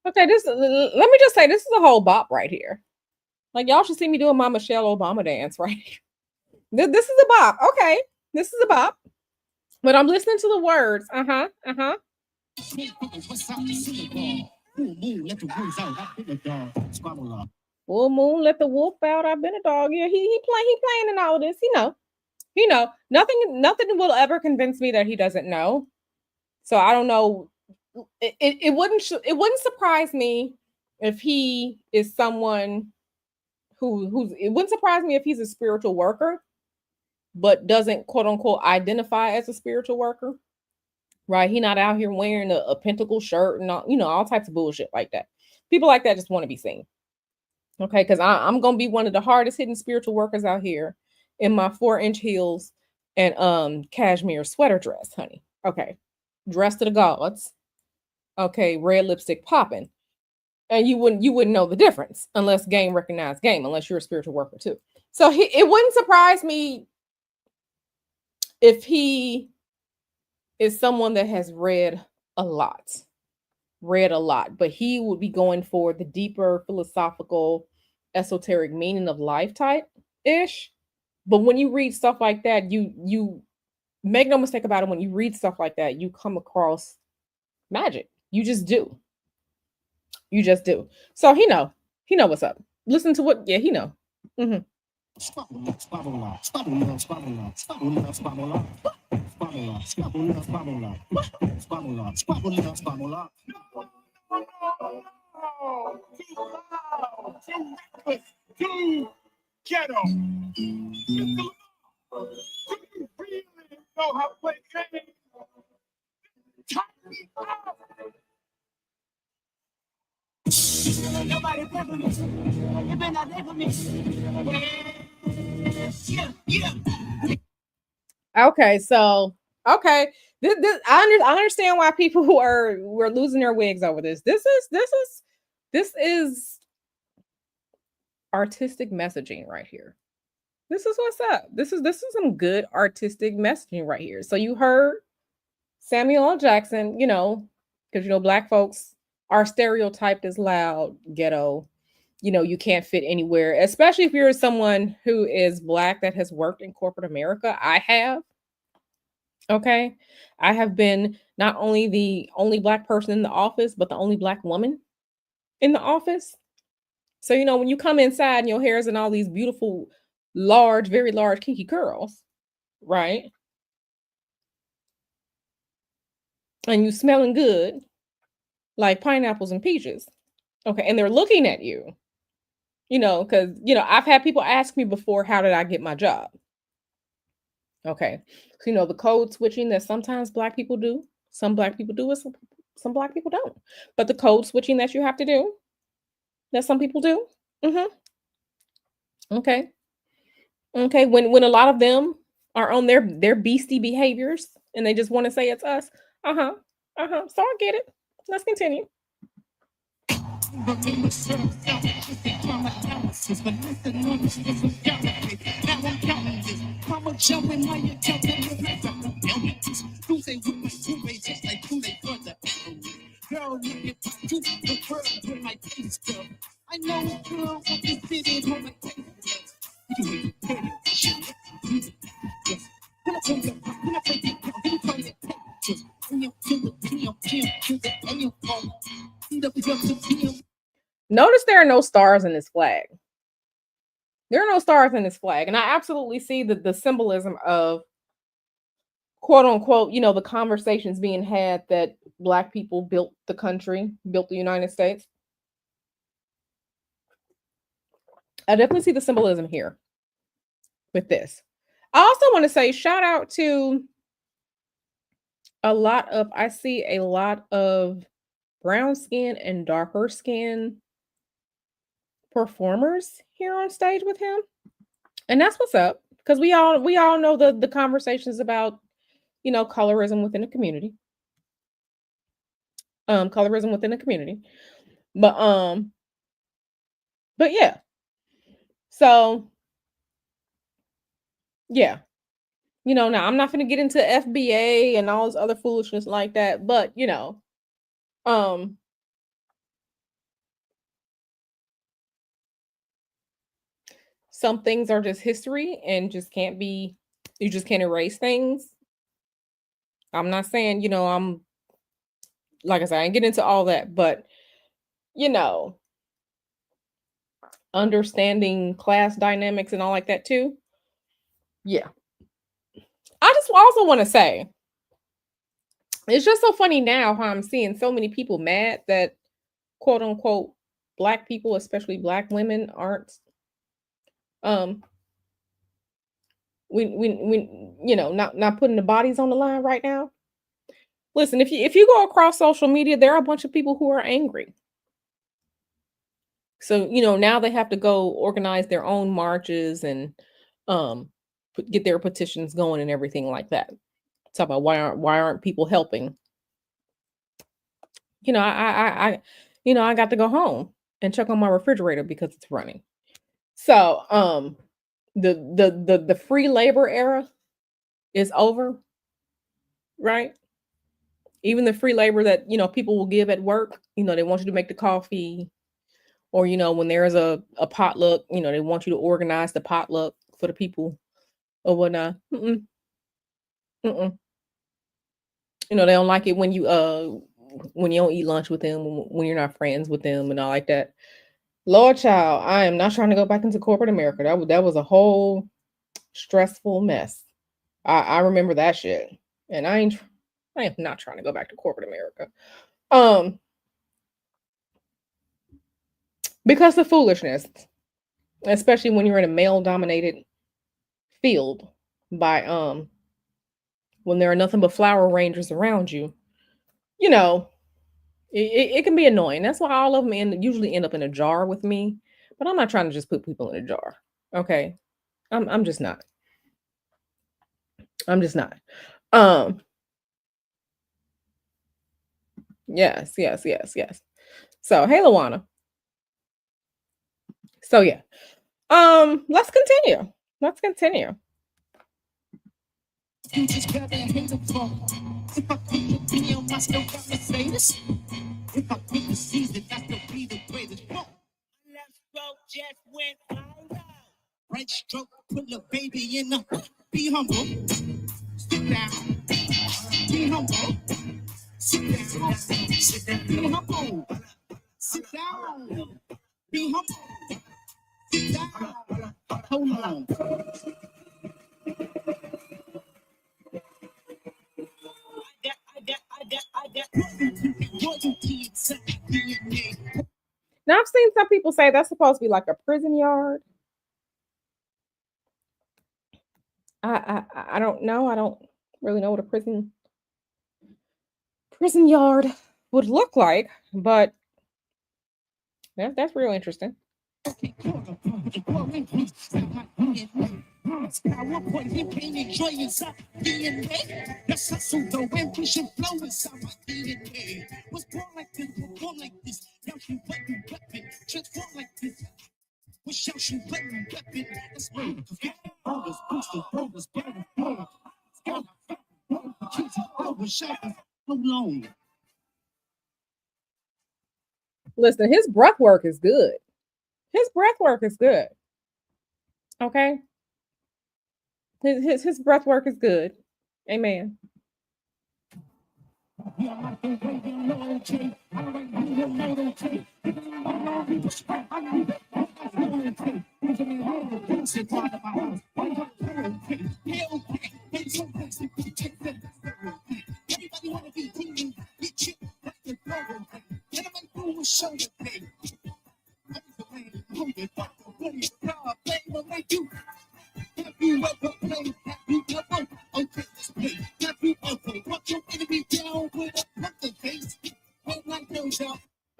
Okay, let me just say, this is a whole bop right here. Like, y'all should see me doing my Michelle Obama dance, right? This is a bop. Okay, this is a bop. But I'm listening to the words. Full moon, let the wolf out. I've been a dog. Yeah, he playing in all this. Nothing will ever convince me that he doesn't know. So I don't know. It wouldn't surprise me if he is someone who's. It wouldn't surprise me if he's a spiritual worker, but doesn't quote unquote identify as a spiritual worker. Right? He not out here wearing a pentacle shirt and all types of bullshit like that. People like that just want to be seen. Okay, because I'm gonna be one of the hardest hitting spiritual workers out here in my 4-inch heels and cashmere sweater dress, honey. Okay, dressed to the gods. Okay, red lipstick popping. And you wouldn't know the difference unless game recognized game, unless you're a spiritual worker too. So it wouldn't surprise me if he is someone that has a lot, read a lot, but he would be going for the deeper philosophical, esoteric meaning of life type ish. But when you read stuff like that, you make no mistake about it. When you read stuff like that, you come across magic. You just do. You just do. So he know what's up. Listen to what, yeah, he know. Hmm. Ghetto. Do you really know how to play games? Turn me up. Nobody play for me. You better not play for me. Yeah. Okay, so okay, I understand why people who were losing their wigs over this. This is artistic messaging right here. This is what's up. This is some good artistic messaging right here. So you heard Samuel L. Jackson, because black folks are stereotyped as loud, ghetto. You can't fit anywhere, especially if you're someone who is black that has worked in corporate America. I have. Okay. I have been not only the only black person in the office, but the only black woman in the office. So, when you come inside and your hair is in all these beautiful, large, very large, kinky curls, right? And you smelling good like pineapples and peaches. Okay. And they're looking at you, because, I've had people ask me before, how did I get my job? Okay. So, the code switching that sometimes black people do, some black people do it, some black people don't. But the code switching that you have to do, that some people do. Hmm. Okay. Okay. When a lot of them are on their beastie behaviors and they just want to say it's us. Uh-huh. Uh-huh. So I get it. Let's continue. I know a girl what this city on my Notice there are no stars in this flag. There are no stars in this flag. And I absolutely see the symbolism of quote unquote, the conversations being had that black people built the country, built the United States. I definitely see the symbolism here with this. I also want to say shout out to I see a lot of brown skin and darker skin performers here on stage with him. And that's what's up. Because we all know the conversations about, colorism within the community. Colorism within the community. But yeah. So yeah. Now I'm not gonna get into FBA and all this other foolishness like that, but um some things are just history and you just can't erase things. I'm not saying, I'm like I said, I ain't get into all that, but you know, understanding class dynamics and all like that too. Yeah. I just also want to say it's just so funny now how I'm seeing so many people mad that quote unquote black people, especially black women, aren't um not putting the bodies on the line right now. Listen, if you go across social media, there are a bunch of people who are angry. So, now they have to go organize their own marches and um get their petitions going and everything like that. Talk about why aren't people helping? I got to go home and check on my refrigerator because it's running. So, the free labor era is over, right? Even the free labor that, people will give at work, they want you to make the coffee, or, when there's a potluck, they want you to organize the potluck for the people or whatnot. Mm-mm. They don't like it when you don't eat lunch with them, when you're not friends with them and all like that. Lord child, I am not trying to go back into corporate America. That was a whole stressful mess. I remember that shit. And I am not trying to go back to corporate America. Um, because of foolishness, especially when you're in a male dominated field by when there are nothing but flower arrangers around you, you know, it can be annoying. That's why all of them usually end up in a jar with me. But I'm not trying to just put people in a jar. Okay. I'm just not. I'm just not. Um, yes, yes, yes, yes. So hey Luana. So yeah. Let's continue. Let's continue. You just grab and hit the phone. If I put the video, I still got the famous. If I put the season, I still be the greatest. Left stroke just went viral. Right stroke, put the baby in the. Be humble. Sit down. Be humble. Sit down. Sit down. Be humble. Sit down. Be humble. Sit down. Hold on. Now I've seen some people say that's supposed to be like a prison yard. I don't know. I don't really know what a prison yard would look like, but that's real interesting. Listen, his breath work is good. His breath work is good. Okay. His breath work is good. Amen.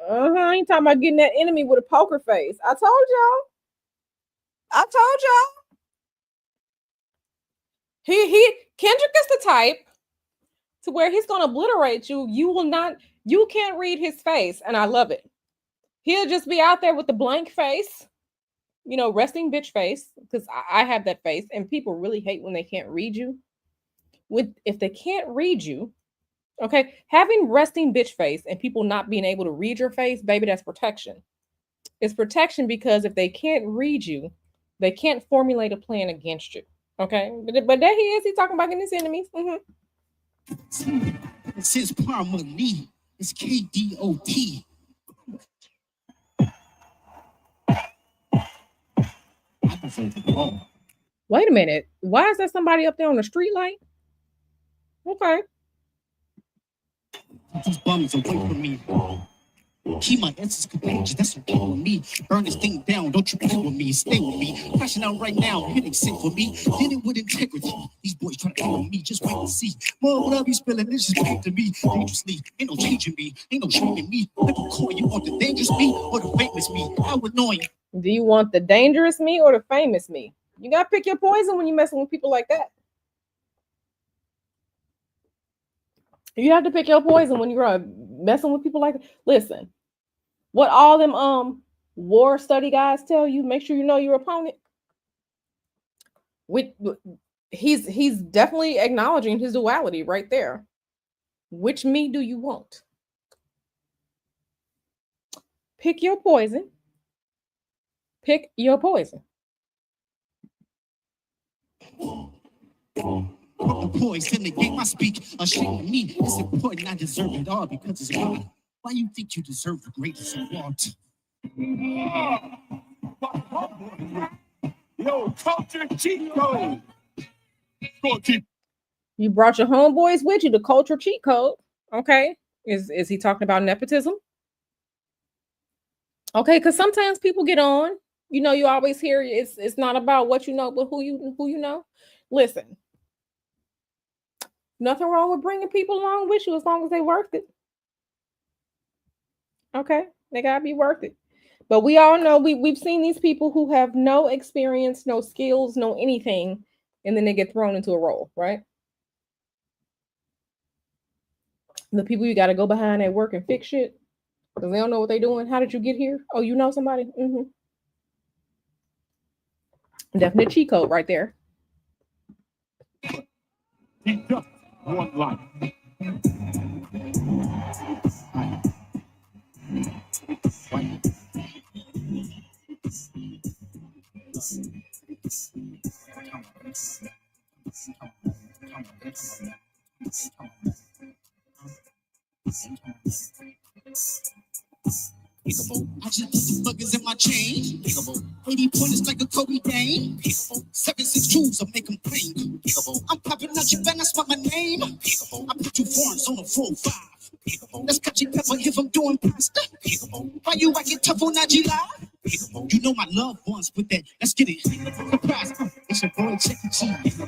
I ain't talking about getting that enemy with a poker face. I told y'all. I told y'all. He Kendrick is the type to where he's gonna obliterate you. You can't read his face, and I love it. He'll just be out there with the blank face, resting bitch face, because I have that face, and people really hate when they can't read you. If they can't read you, okay, having resting bitch face and people not being able to read your face, baby, that's protection. It's protection because if they can't read you, they can't formulate a plan against you. Okay, but there he is. He's talking about getting his enemies. It says Parmali. It's KDOT. Wait a minute. Why is there somebody up there on the street light? Okay. These bums away from me. Keep my answers contagious, that's okay with me. Burn this thing down, don't you play with me. Stay with me, crashing out right now, hitting sick for me. Did it with integrity. These boys trying to kill me, just wait and see. More love you spilling, this just paid to me. Dangerously, ain't no changing me, ain't no shaming me. Let me call you on the dangerous me or the famous me. How annoying. Do you want the dangerous me or the famous me? You gotta pick your poison when you're messing with people like that. You have to pick your poison when messing with people like that. Listen, what all them war study guys tell you, make sure you know your opponent. With he's definitely acknowledging his duality right there. Which me do you want? Pick your poison. Pick your poison. Poison, the game I speak, ashamed of me. It's important I deserve it all because it's mine. Why you think you deserve the greatest award? Yo, culture cheat code. You brought your homeboys with you, the culture cheat code. Okay. Is he talking about nepotism? Okay, because sometimes people get on. You know, you always hear it's not about what you know, but who you know. Listen, nothing wrong with bringing people along with you as long as they worth it. Okay, they gotta be worth it. But we all know we've seen these people who have no experience, no skills, no anything, and then they get thrown into a role, right? The people you got to go behind at work and fix shit because they don't know what they're doing. How did you get here? Oh, you know somebody? Mm-hmm. Definite cheat code right there. He just one life. I just put the buggers in my chain. 80 pointers like a Kobe game. 762s, I make them plain. I'm popping out, you better spell my name. I put 2 foreigns on a 4-5. That's catchy pepper if I'm doing pasta. Why you acting tough on IG Live? You know my loved ones with that. Let's get it. Surprise. It's your boy, Check the Cheese.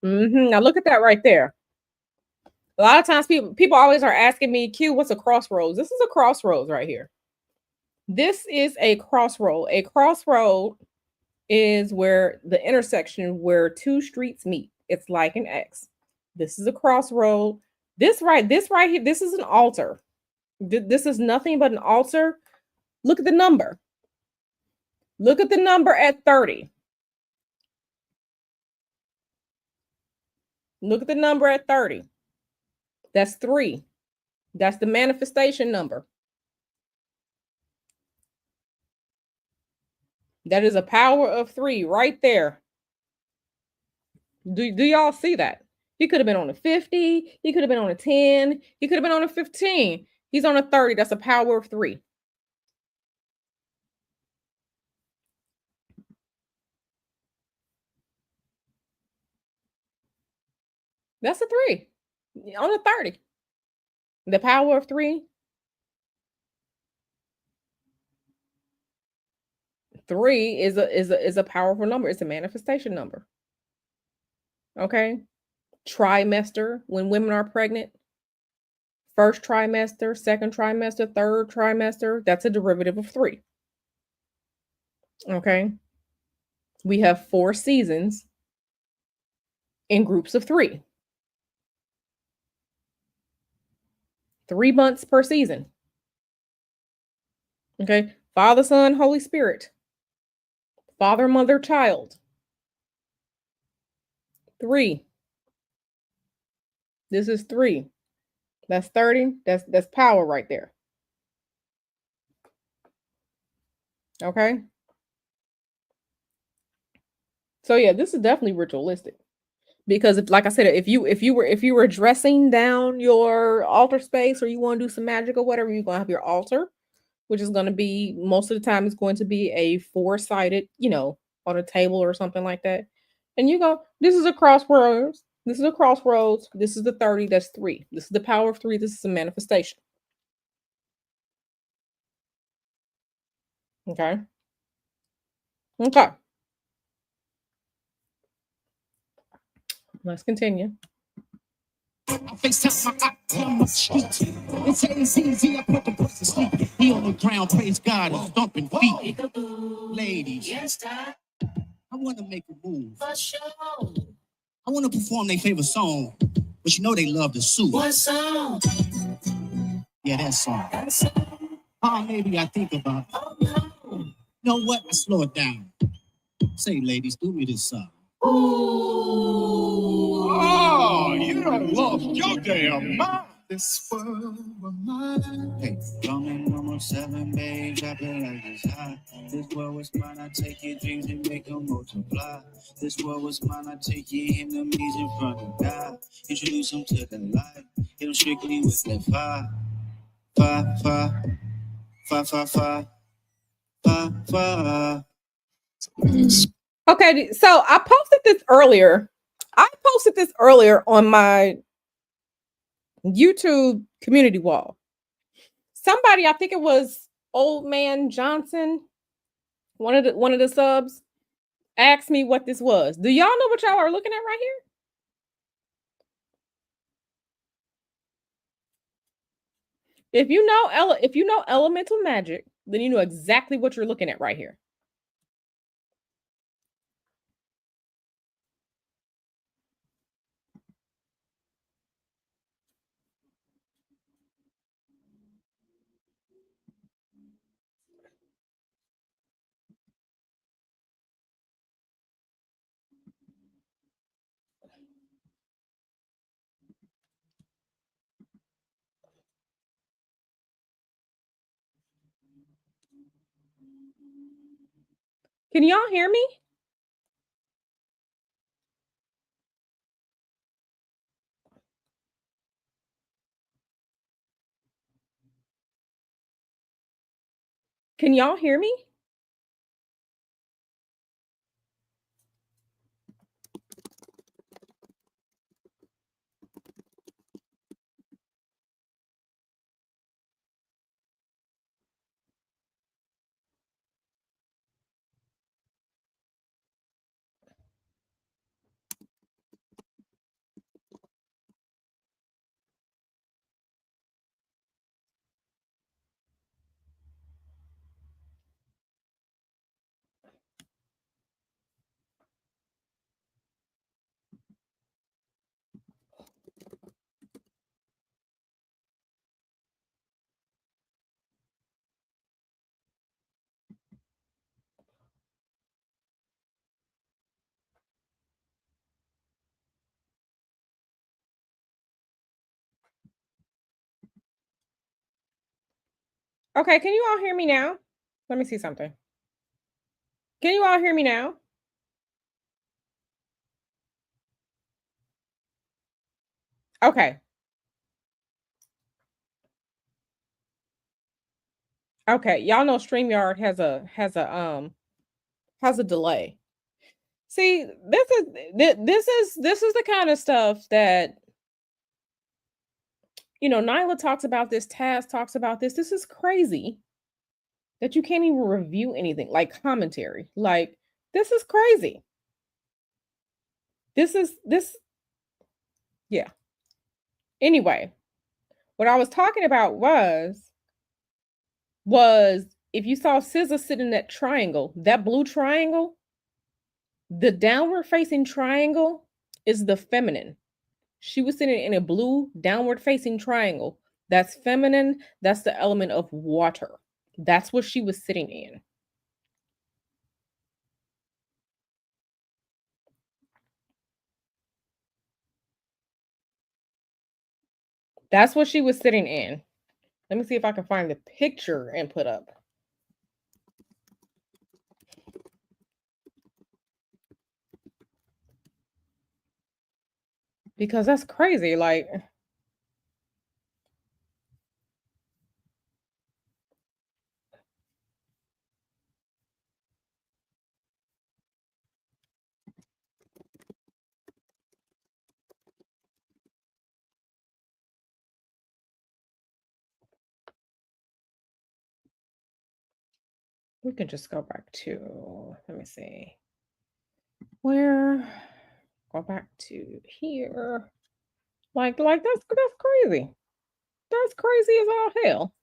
Now look at that right there. A lot of times people always are asking me, Q, what's a crossroads? This is a crossroads right here. This is a crossroad. A crossroad is where the intersection where 2 streets meet. It's like an X. This is a crossroad. This right here, this is an altar. This is nothing but an altar. Look at the number. Look at the number at 30. Look at the number at 30. That's 3. That's the manifestation number. That is a power of 3 right there. Do y'all see that? He could have been on a 50. He could have been on a 10. He could have been on a 15. He's on a 30. That's a power of 3. That's a 3 on a 30. The power of 3. 3 is a powerful number. It's a manifestation number. Okay. Trimester, when women are pregnant. First trimester, second trimester, third trimester. That's a derivative of 3. Okay. We have 4 seasons in groups of 3. 3 months per season. Okay. Father, Son, Holy Spirit. Father, mother, child. 3. This is 3. That's 30. That's power right there. Okay. So yeah, this is definitely ritualistic. Because if, like I said, if you were dressing down your altar space or you want to do some magic or whatever, you're gonna have your altar, which is gonna be most of the time it's going to be a 4-sided, on a table or something like that. And you go, this is a crossroads. This is a crossroads. This is the 30. That's 3. This is the power of 3. This is a manifestation. Okay. Okay. Let's continue. I FaceTime my eye on my street. It's easy, I put the boys to sleep. He on the ground, praise God, and stomping feet. Ladies, I want to make a move. For sure. I want to perform their favorite song, but you know they love the suit. What song? Yeah, that song. Maybe I think about. You know what? I slow it down. Say, ladies, do me this song. Oh, you done lost your damn mind. This world was mine. Hey, coming almost 7, babe. Drop it like it's hot. This world was mine. I take your dreams and make them multiply. This world was mine. I take your enemies in front of God. Introduce them to the light. Hit them strictly with that fire. Fire, fire, fire, fire, fire, fire, fire. Okay, so I posted this earlier. On my YouTube community wall. Somebody, I think it was Old Man Johnson, one of the subs, asked me what this was. Do y'all know what y'all are looking at right here? If you know elemental magic, then you know exactly what you're looking at right here. Can y'all hear me? Can y'all hear me? Okay, can you all hear me now? Let me see something. Can you all hear me now? Okay. Okay. Y'all know StreamYard has a delay. See, this is the kind of stuff that Nyla talks about this, Taz talks about this. This is crazy that you can't even review anything like commentary. Like, this is crazy. This yeah. Anyway, what I was talking about was if you saw SZA sit in that triangle, that blue triangle, the downward facing triangle is the feminine. She was sitting in a blue downward facing triangle. That's feminine. That's the element of water. That's what she was sitting in. That's what she was sitting in. Let me see if I can find the picture and put up. Because that's crazy. Like, we can just go back to, let me see. Where? Go back to here. Like that's crazy. That's crazy as all hell.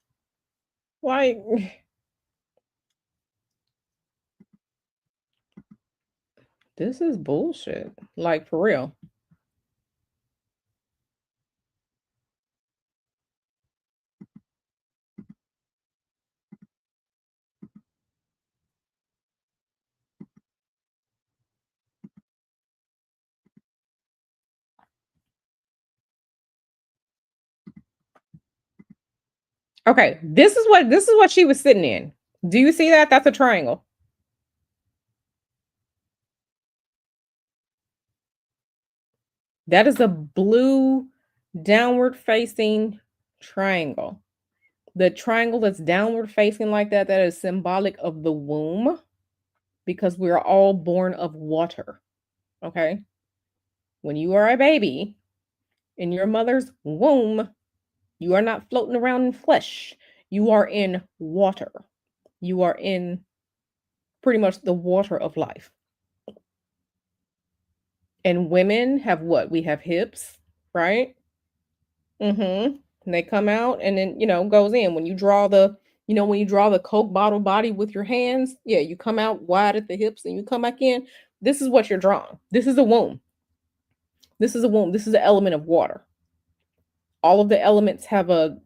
Like, this is bullshit. Like, for real. Okay, this is what she was sitting in. Do you see that? That's a triangle. That is a blue downward facing triangle. The triangle that's downward facing like that, that is symbolic of the womb because we are all born of water. Okay? When you are a baby in your mother's womb, you are not floating around in flesh. You are in water. You are in pretty much the water of life. And women have what? We have hips, right? Mm-hmm. And they come out and then, goes in. When you draw the Coke bottle body with your hands, yeah, you come out wide at the hips and you come back in. This is what you're drawing. This is a womb. This is a womb. This is the element of water. All of the elements have a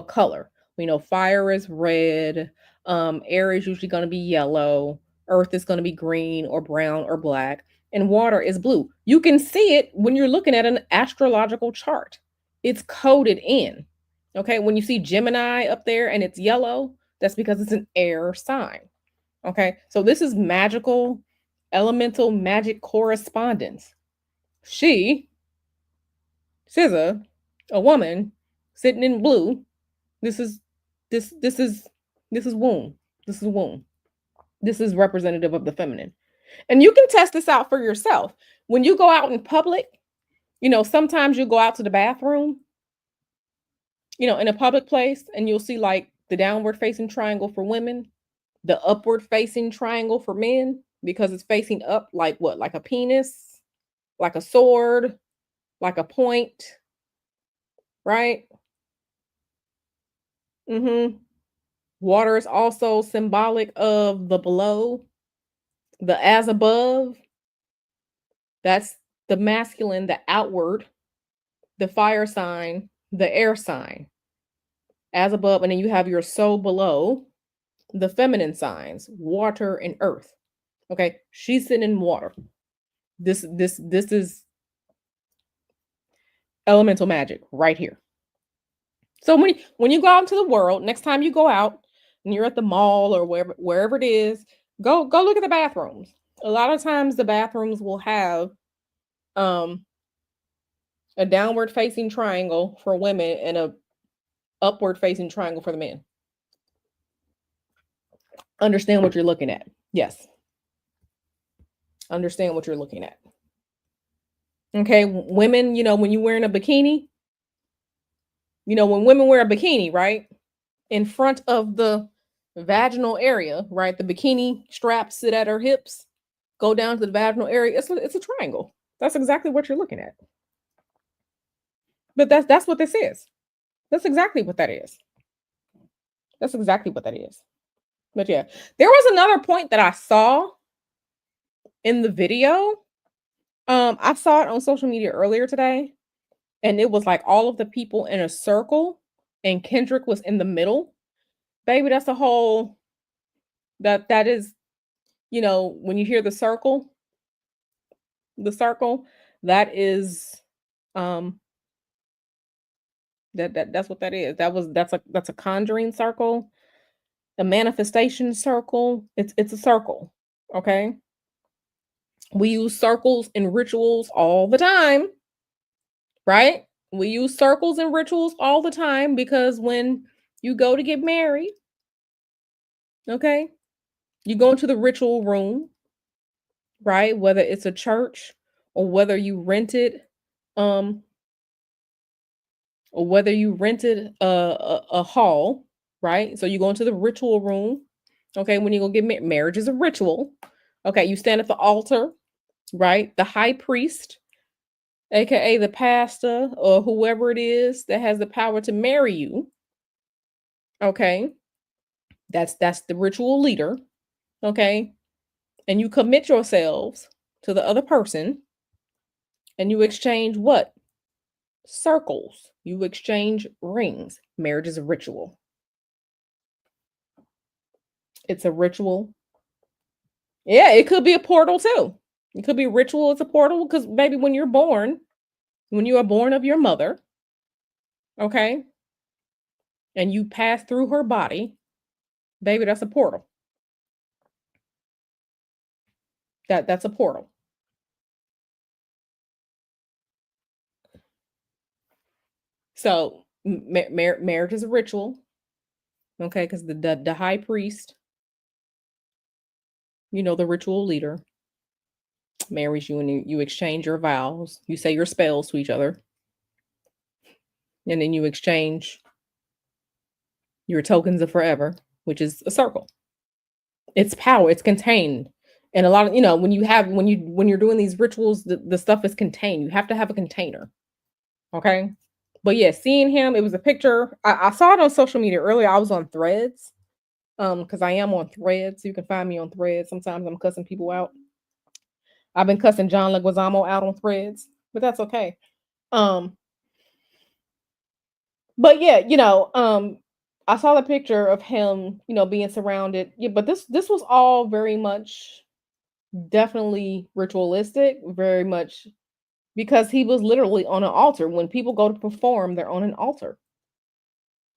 color. We know fire is red, air is usually going to be yellow, earth is going to be green or brown or black, and water is blue. You can see it when you're looking at an astrological chart. It's coded in. Okay, when you see Gemini up there and it's yellow, that's because it's an air sign. Okay, so this is magical, elemental magic correspondence. SZA, a woman sitting in blue. This is womb. This is womb. This is representative of the feminine. And you can test this out for yourself. When you go out in public, sometimes you go out to the bathroom, in a public place, and you'll see like the downward facing triangle for women, the upward facing triangle for men, because it's facing up like what? Like a penis, like a sword, like a point, right? Mm-hmm. Water is also symbolic of the below, the as above. That's the masculine, the outward, the fire sign, the air sign. As above, and then you have your soul below, the feminine signs, water and earth. Okay, she's sitting in water. This is elemental magic right here. So when you go out into the world, next time you go out and you're at the mall or wherever it is, go look at the bathrooms. A lot of times the bathrooms will have a downward facing triangle for women and a upward facing triangle for the men. Understand what you're looking at. Yes. Understand what you're looking at. Okay, women, when you're wearing a bikini, when women wear a bikini, right? In front of the vaginal area, right? The bikini straps sit at her hips, go down to the vaginal area. It's a triangle. That's exactly what you're looking at. But that's what this is. That's exactly what that is. That's exactly what that is. But yeah, there was another point that I saw in the video. I saw it on social media earlier today, and it was like all of the people in a circle, and Kendrick was in the middle. Baby, that's a whole that is, when you hear the circle, that is that's what that is. That's a conjuring circle, a manifestation circle. It's a circle. Okay. We use circles and rituals all the time, right? We use circles and rituals all the time because when you go to get married, okay, you go into the ritual room, right? Whether it's a church or whether you rented, um, a hall, right? So you go into the ritual room, okay? When you go get married, marriage is a ritual, okay? You stand at the altar, right? The high priest, aka the pastor or whoever it is that has the power to marry you, okay? That's the ritual leader, okay? And you commit yourselves to the other person and you exchange what? Circles. You exchange rings. Marriage is a ritual. It's a ritual. Yeah, it could be a portal too. It could be ritual. It's a portal because maybe when you are born of your mother, okay, and you pass through her body, baby, that's a portal. That's a portal. So marriage is a ritual, okay? Because the high priest, the ritual leader, marries you, and you exchange your vows. You say your spells to each other, and then you exchange your tokens of forever, which is a circle. It's power. It's contained. And a lot of, when you're doing these rituals, the stuff is contained. You have to have a container. Okay. But yeah, seeing him, it was a picture. I saw it on social media earlier. I was on Threads. Because I am on Threads. You can find me on Threads. Sometimes I'm cussing people out. I've been cussing John Leguizamo out on Threads, but that's okay. But yeah, I saw the picture of him, being surrounded. Yeah, but this was all very much definitely ritualistic, very much because he was literally on an altar. When people go to perform, they're on an altar.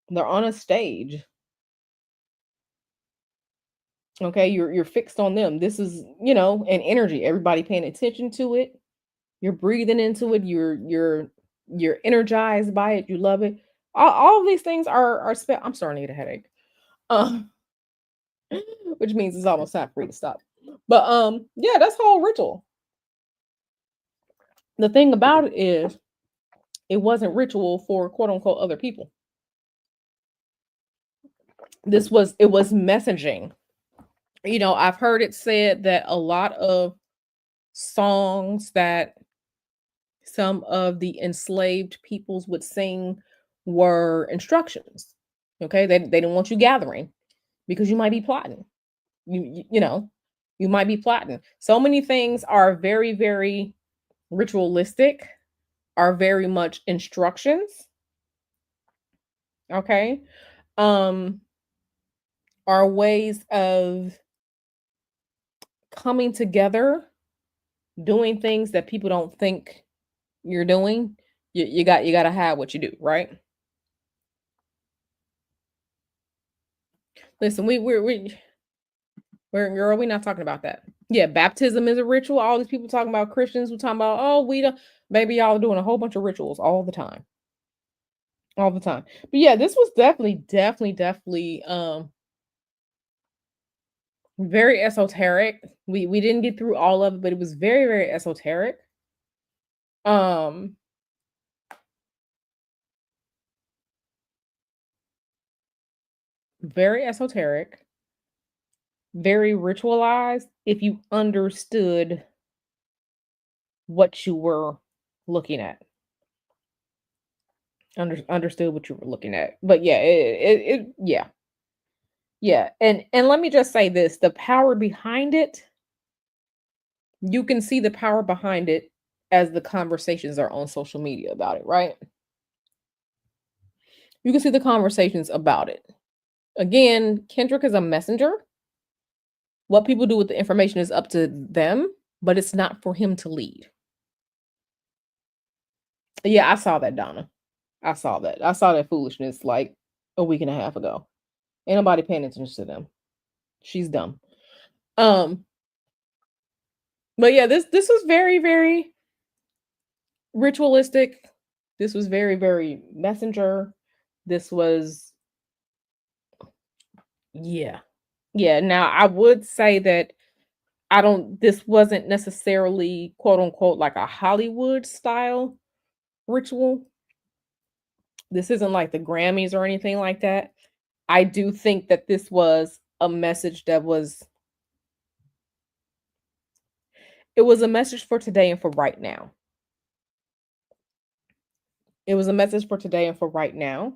They're on a stage. Okay, you're fixed on them. This is, an energy. Everybody paying attention to it. You're breathing into it. You're energized by it. You love it. All of these things are I'm starting to get a headache. Which means it's almost time for me to stop. But yeah, that's whole ritual. The thing about it is it wasn't ritual for quote unquote other people. It was messaging. I've heard it said that a lot of songs that some of the enslaved peoples would sing were instructions. Okay, they didn't want you gathering because you might be plotting. You might be plotting. So many things are very, very ritualistic, are very much instructions. Okay, are ways of coming together, doing things that people don't think you're doing. You got to have what you do, right? Listen, we're not talking about that. Yeah, baptism is a ritual. All these people talking about Christians who talking about, oh, we don't, maybe y'all are doing a whole bunch of rituals all the time. All the time. But yeah, this was definitely very esoteric. We didn't get through all of it, but it was very, very esoteric. Very esoteric, very ritualized if you understood what you were looking at. Understood what you were looking at. But yeah, yeah. Yeah. And let me just say this, the power behind it, you can see the power behind it as the conversations are on social media about it, right? You can see the conversations about it. Again, Kendrick is a messenger. What people do with the information is up to them, but it's not for him to lead. Yeah, I saw that, Donna. I saw that. I saw that foolishness like a week and a half ago. Ain't nobody paying attention to them. She's dumb. But yeah, this was very, very ritualistic. This was very, very messenger. This was, yeah. Yeah. Now I would say that this wasn't necessarily quote unquote like a Hollywood style ritual. This isn't like the Grammys or anything like that. I do think that this was a message that it was a message for today and for right now. It was a message for today and for right now.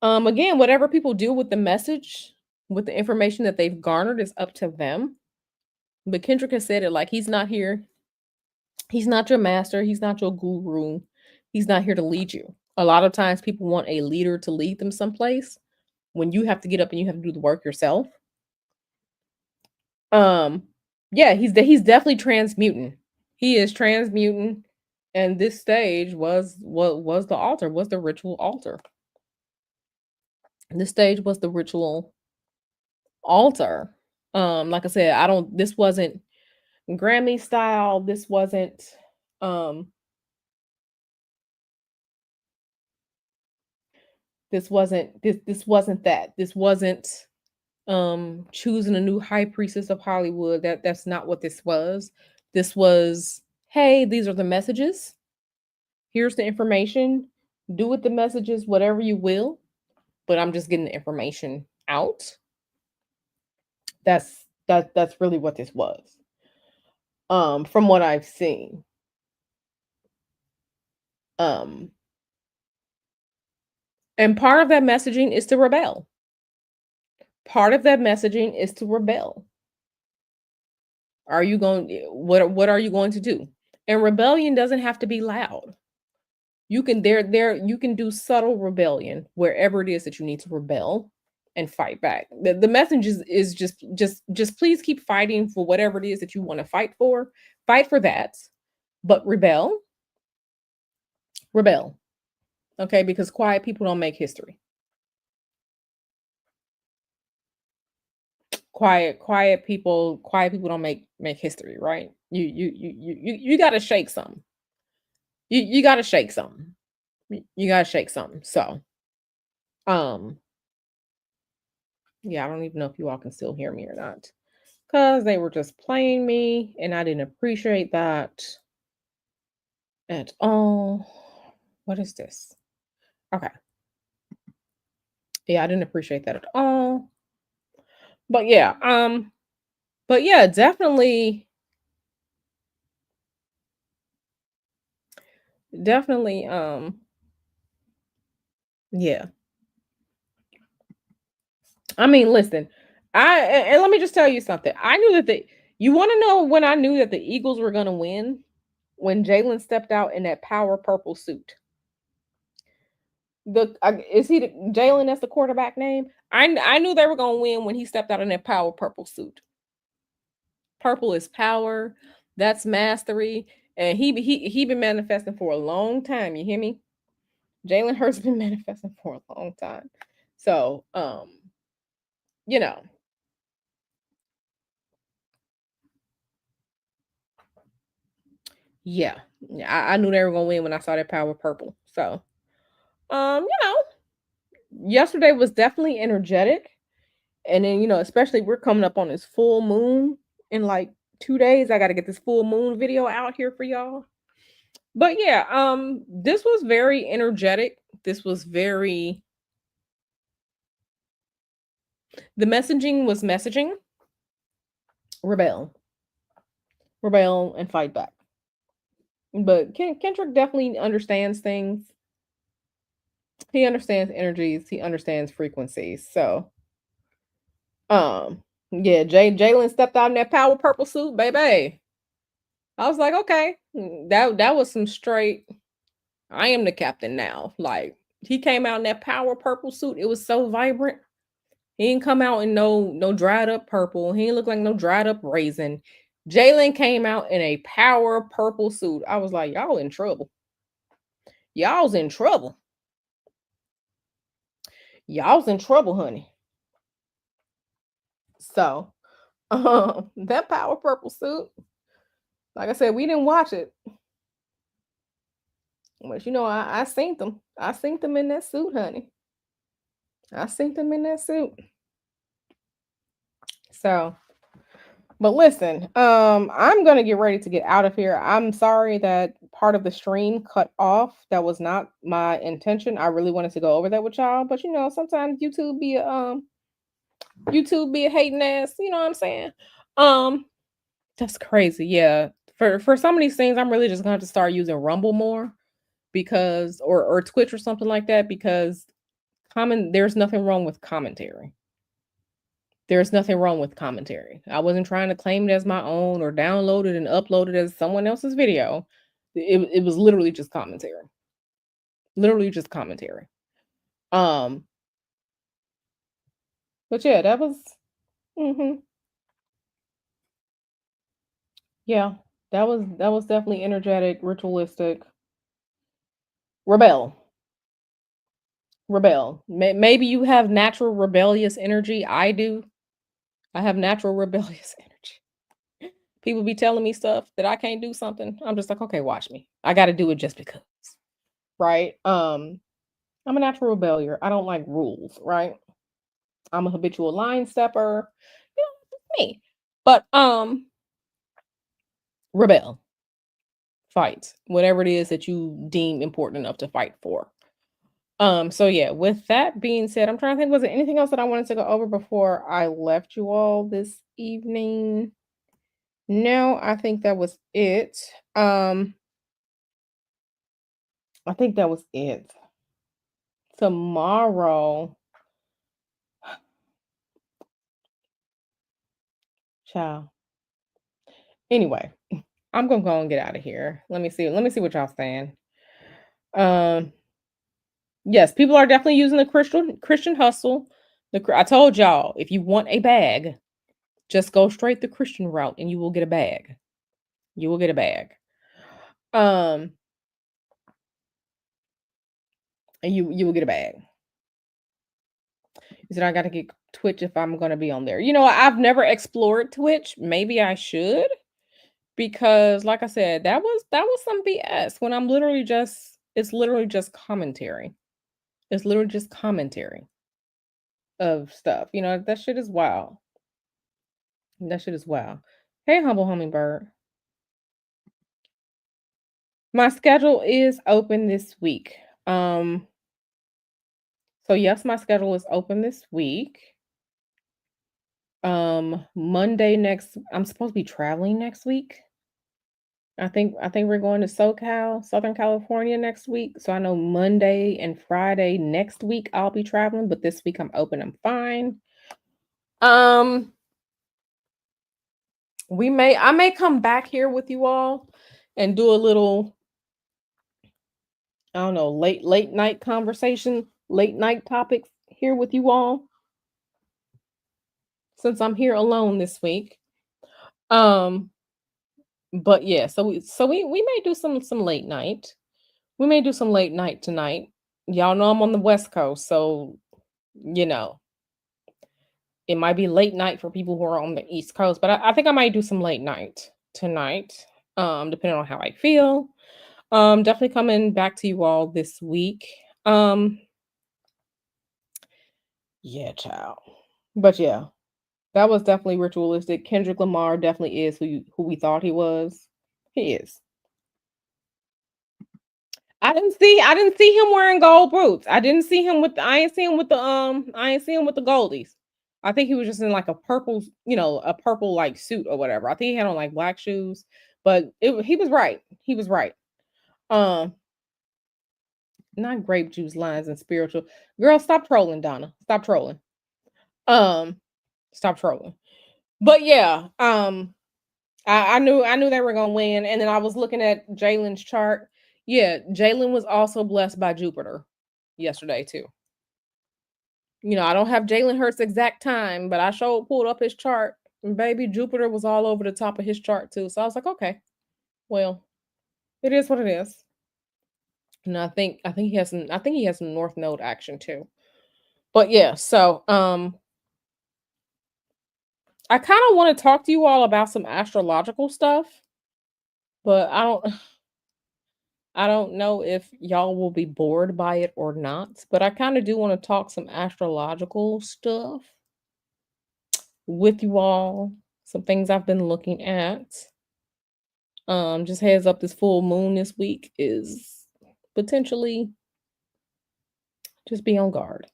Again, whatever people do with the message, with the information that they've garnered is up to them. But Kendrick has said it like he's not here. He's not your master. He's not your guru. He's not here to lead you. A lot of times people want a leader to lead them someplace when you have to get up and you have to do the work yourself. Yeah, he's definitely transmuting. He is transmuting, and this stage was the altar, was the ritual altar. This stage was the ritual altar. Like I said, I don't this wasn't Grammy style. This wasn't um this wasn't that. This wasn't choosing a new high priestess of Hollywood. That's not what this was. This was, hey, these are the messages. Here's the information. Do with the messages whatever you will, but I'm just getting the information out. That's really what this was. From what I've seen. Um and part of that messaging is to rebel. Part of that messaging is to rebel. Are you going what are you going to do? And rebellion doesn't have to be loud. You can you can do subtle rebellion wherever it is that you need to rebel and fight back. The message is just please keep fighting for whatever it is that you want to fight for. Fight for that, but rebel. Okay, because quiet people don't make history. Quiet people don't make history, right? You got to shake something. You got to shake something. You got to shake something. So, um yeah, I don't even know if you all can still hear me or not. Because they were just playing me, and I didn't appreciate that at all. What is this? Okay. Yeah, I didn't appreciate that at all. But yeah, definitely, definitely, yeah. I mean, listen, and let me just tell you something. I knew that you want to know when I knew that the Eagles were gonna win? When Jalen stepped out in that power purple suit. Is he Jalen? That's the quarterback name. I knew they were gonna win when he stepped out in that power purple suit. Purple is power. That's mastery, and he been manifesting for a long time. You hear me? Jalen Hurts been manifesting for a long time. So, you know, yeah, I knew they were gonna win when I saw that power purple. So, you know, yesterday was definitely energetic. And then, especially we're coming up on this full moon in like 2 days. I got to get this full moon video out here for y'all. But yeah, this was very energetic. This was very the messaging was messaging, rebel, rebel and fight back. But Kendrick definitely understands things. He understands energies, he understands frequencies. So, yeah, Jalen stepped out in that power purple suit, baby. I was like, okay, that was some straight. I am the captain now. Like he came out in that power purple suit. It was so vibrant. He didn't come out in no dried up purple. He didn't look like no dried up raisin. Jalen came out in a power purple suit. I was like, y'all in trouble. Y'all's in trouble. Y'all's in trouble, honey. So, that power purple suit. Like I said, we didn't watch it, but I seen them. I seen them in that suit, honey. I seen them in that suit. So, but listen, I'm gonna get ready to get out of here. I'm sorry that part of the stream cut off. That was not my intention. I really wanted to go over that with y'all, but sometimes YouTube be a hating ass. You know what I'm saying? Um, that's crazy. Yeah. For some of these things, I'm really just gonna have to start using Rumble more because or Twitch or something like that because there's nothing wrong with commentary. There's nothing wrong with commentary. I wasn't trying to claim it as my own or download it and upload it as someone else's video. It was literally just commentary. Literally just commentary. Um, but yeah, that was yeah, that was definitely energetic, ritualistic, rebel. Rebel. Maybe you have natural rebellious energy. I do. I have natural rebellious energy. People be telling me stuff that I can't do something. I'm just like, okay, watch me. I got to do it just because, right? I'm a natural rebellier. I don't like rules, right? I'm a habitual line stepper. You know, that's me. But rebel, fight, whatever it is that you deem important enough to fight for. So yeah, with that being said, I'm trying to think, was there anything else that I wanted to go over before I left you all this evening? No, I think that was it. Um, I think that was it. Tomorrow, ciao. Anyway, I'm gonna go and get out of here. Let me see. Let me see what y'all saying. Um, yes, people are definitely using the Christian hustle. I told y'all, if you want a bag, just go straight the Christian route, and you will get a bag. You will get a bag. Um, and you will get a bag. He said, I got to get Twitch if I'm going to be on there. You know, I've never explored Twitch. Maybe I should, because like I said, that was some BS when I'm literally just it's literally just commentary. It's literally just commentary of stuff. You know, that shit is wild. That shit is wild. Hey, humble hummingbird. My schedule is open this week. So yes, my schedule is open this week. Monday next, I'm supposed to be traveling next week. I think we're going to SoCal, Southern California next week. So I know Monday and Friday next week I'll be traveling, but this week I'm open, I'm fine. Um, I may come back here with you all and do a little, I don't know, late night conversation, late night topics here with you all since I'm here alone this week. Um, but yeah, so we may do some late night. We may do some late night tonight. Y'all know I'm on the West Coast, so you know, it might be late night for people who are on the East Coast, but I think I might do some late night tonight, depending on how I feel. Definitely coming back to you all this week. Um, yeah, child. But yeah, that was definitely ritualistic. Kendrick Lamar definitely is who we thought he was. He is. I didn't see him wearing gold boots. I ain't see him with the goldies. I think he was just in like a purple, a purple like suit or whatever. I think he had on like black shoes, but he was right. He was right. Um, not grape juice lines and spiritual. Girl, stop trolling, Donna. Stop trolling. Um, stop trolling. But yeah, I knew they were gonna win, and then I was looking at Jalen's chart. Yeah, Jalen was also blessed by Jupiter yesterday too. I don't have Jalen Hurts' exact time, but I showed pulled up his chart, and baby Jupiter was all over the top of his chart too. So I was like, okay, well, it is what it is. And I think he has some North Node action too. But yeah, so I kind of want to talk to you all about some astrological stuff, but I don't know if y'all will be bored by it or not, but I kind of do want to talk some astrological stuff with you all. Some things I've been looking at. Just heads up, this full moon this week is potentially just be on guard.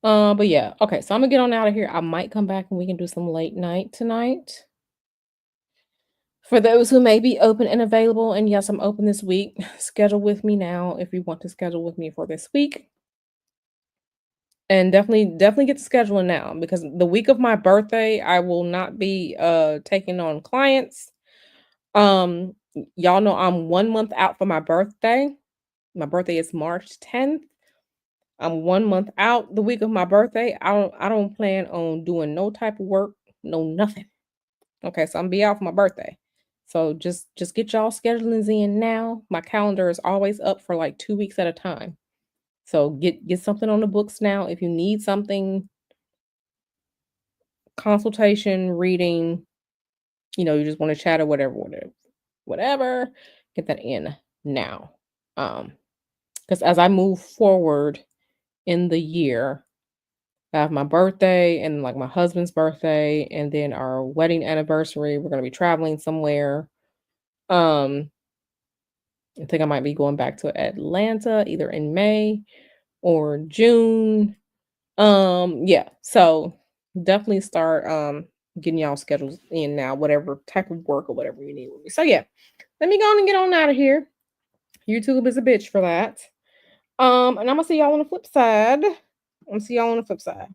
But yeah, okay, so I'm gonna get on out of here. I might come back and we can do some late night tonight. For those who may be open and available, and yes, I'm open this week. Schedule with me now if you want to schedule with me for this week. And definitely get the scheduling now, because the week of my birthday, I will not be taking on clients. Y'all know I'm 1 month out for my birthday. My birthday is March 10th. I'm 1 month out the week of my birthday. I don't plan on doing no type of work, no nothing. Okay, so I'm be out for my birthday. So just get y'all schedulings in now. My calendar is always up for like 2 weeks at a time. So get something on the books now. If you need something, consultation, reading, you just want to chat or whatever, get that in now. Because as I move forward in the year, I have my birthday and like my husband's birthday, and then our wedding anniversary. We're gonna be traveling somewhere. Um, I think I might be going back to Atlanta either in May or June. Yeah, so definitely start getting y'all schedules in now, whatever type of work or whatever you need with me. So yeah, let me go on and get on out of here. YouTube is a bitch for that. And I'm gonna see y'all on the flip side. I'm gonna see y'all on the flip side.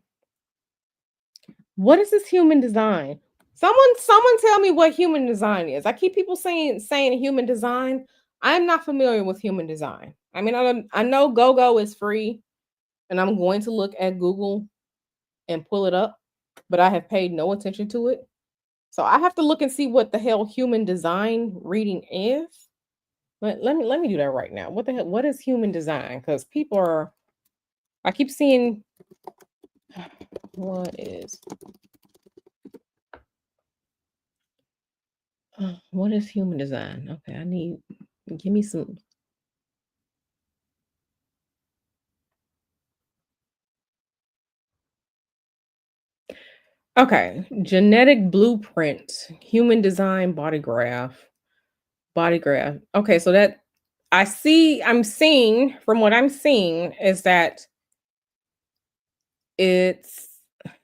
What is this human design? Someone tell me what human design is. I keep people saying human design. I'm not familiar with human design. I mean, I know GoGo is free, and I'm going to look at Google and pull it up, but I have paid no attention to it. So I have to look and see what the hell human design reading is. Let me do that right now. What the hell? What is human design? Because people are. I keep seeing. What is? What is human design? Okay, I need. Give me some. Okay, genetic blueprint, human design body graph, body graph. Okay, so that I'm seeing from what I'm seeing is that it's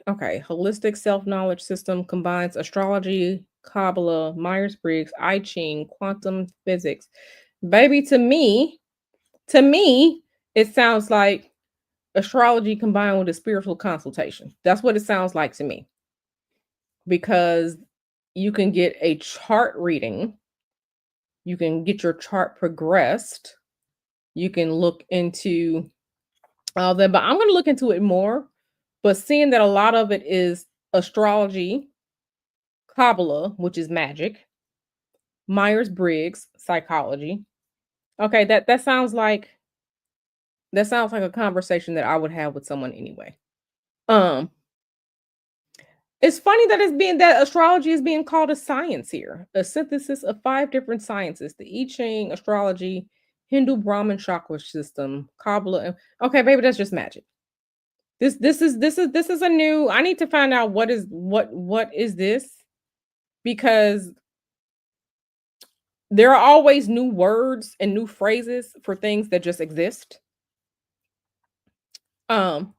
okay. Holistic self knowledge system combines astrology, Kabbalah, Myers Briggs, I Ching, quantum physics. Baby, to me, it sounds like astrology combined with a spiritual consultation. That's what it sounds like to me because you can get a chart reading, you can get your chart progressed, you can look into all that, but I'm going to look into it more. But seeing that a lot of it is astrology, Kabbalah, which is magic, Myers Briggs, psychology. Okay, that sounds like a conversation that I would have with someone anyway. Um, it's funny that astrology is being called a science here, a synthesis of five different sciences: the I Ching, astrology, Hindu Brahmin chakra system, Kabbalah. Okay, baby, that's just magic. This is a new. I need to find out what is this because there are always new words and new phrases for things that just exist. Um,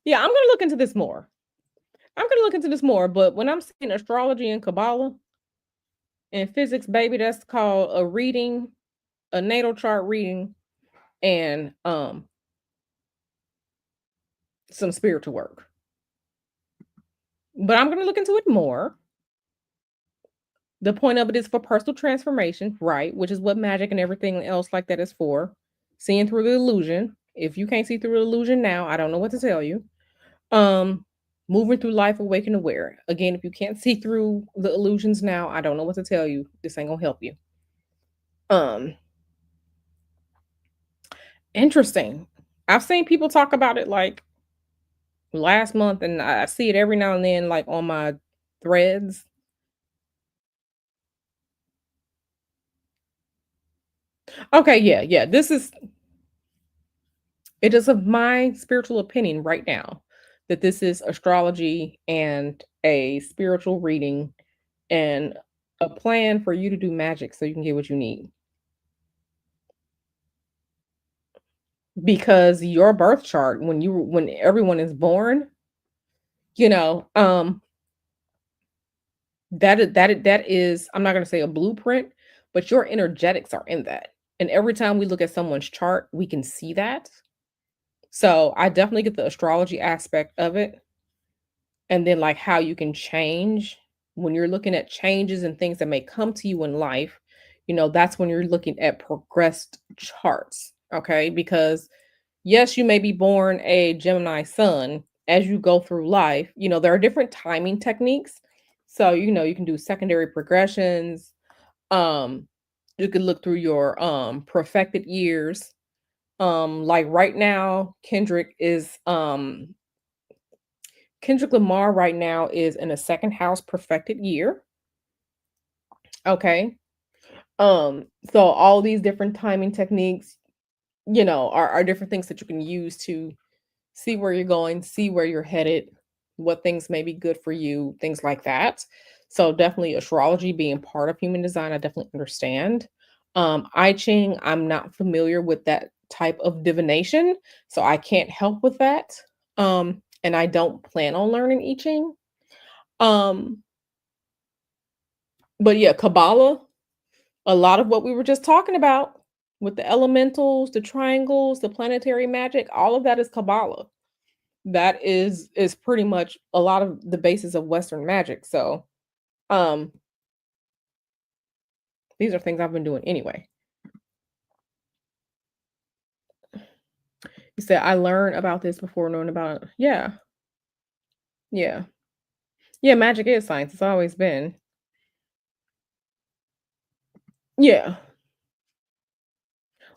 yeah, I'm gonna look into this more. But when I'm seeing astrology and Kabbalah and physics, baby, that's called a reading, a natal chart reading, and some spiritual work. But I'm gonna look into it more. The point of it is for personal transformation, right? Which is what magic and everything else like that is for. Seeing through the illusion. If you can't see through the illusion now, I don't know what to tell you. Um, moving through life awake and aware. Again, if you can't see through the illusions now, I don't know what to tell you. This ain't gonna help you. Um, interesting. I've seen people talk about it like last month, and I see it every now and then, like on my threads. Okay, yeah, yeah. It is of my spiritual opinion right now that this is astrology and a spiritual reading and a plan for you to do magic so you can get what you need. Because your birth chart, when everyone is born, you know, that is I'm not going to say a blueprint, but your energetics are in that. And every time we look at someone's chart, we can see that. So I definitely get the astrology aspect of it. And then like how you can change when you're looking at changes and things that may come to you in life, that's when you're looking at progressed charts. Okay. Because yes, you may be born a Gemini sun. As you go through life, there are different timing techniques. So, you can do secondary progressions. Um, you could look through your perfected years. Like right now, Kendrick Lamar right now is in a second house perfected year. Okay. So all these different timing techniques, are different things that you can use to see where you're going, see where you're headed, what things may be good for you, things like that. So definitely astrology being part of human design, I definitely understand. I Ching, I'm not familiar with that type of divination, so I can't help with that. And I don't plan on learning I Ching. Um, but yeah, Kabbalah, a lot of what we were just talking about with the elementals, the triangles, the planetary magic, all of that is Kabbalah. That is pretty much a lot of the basis of Western magic. So, um, these are things I've been doing anyway. You said I learned about this before knowing about it. Yeah, yeah, yeah. Magic is science. It's always been. Yeah.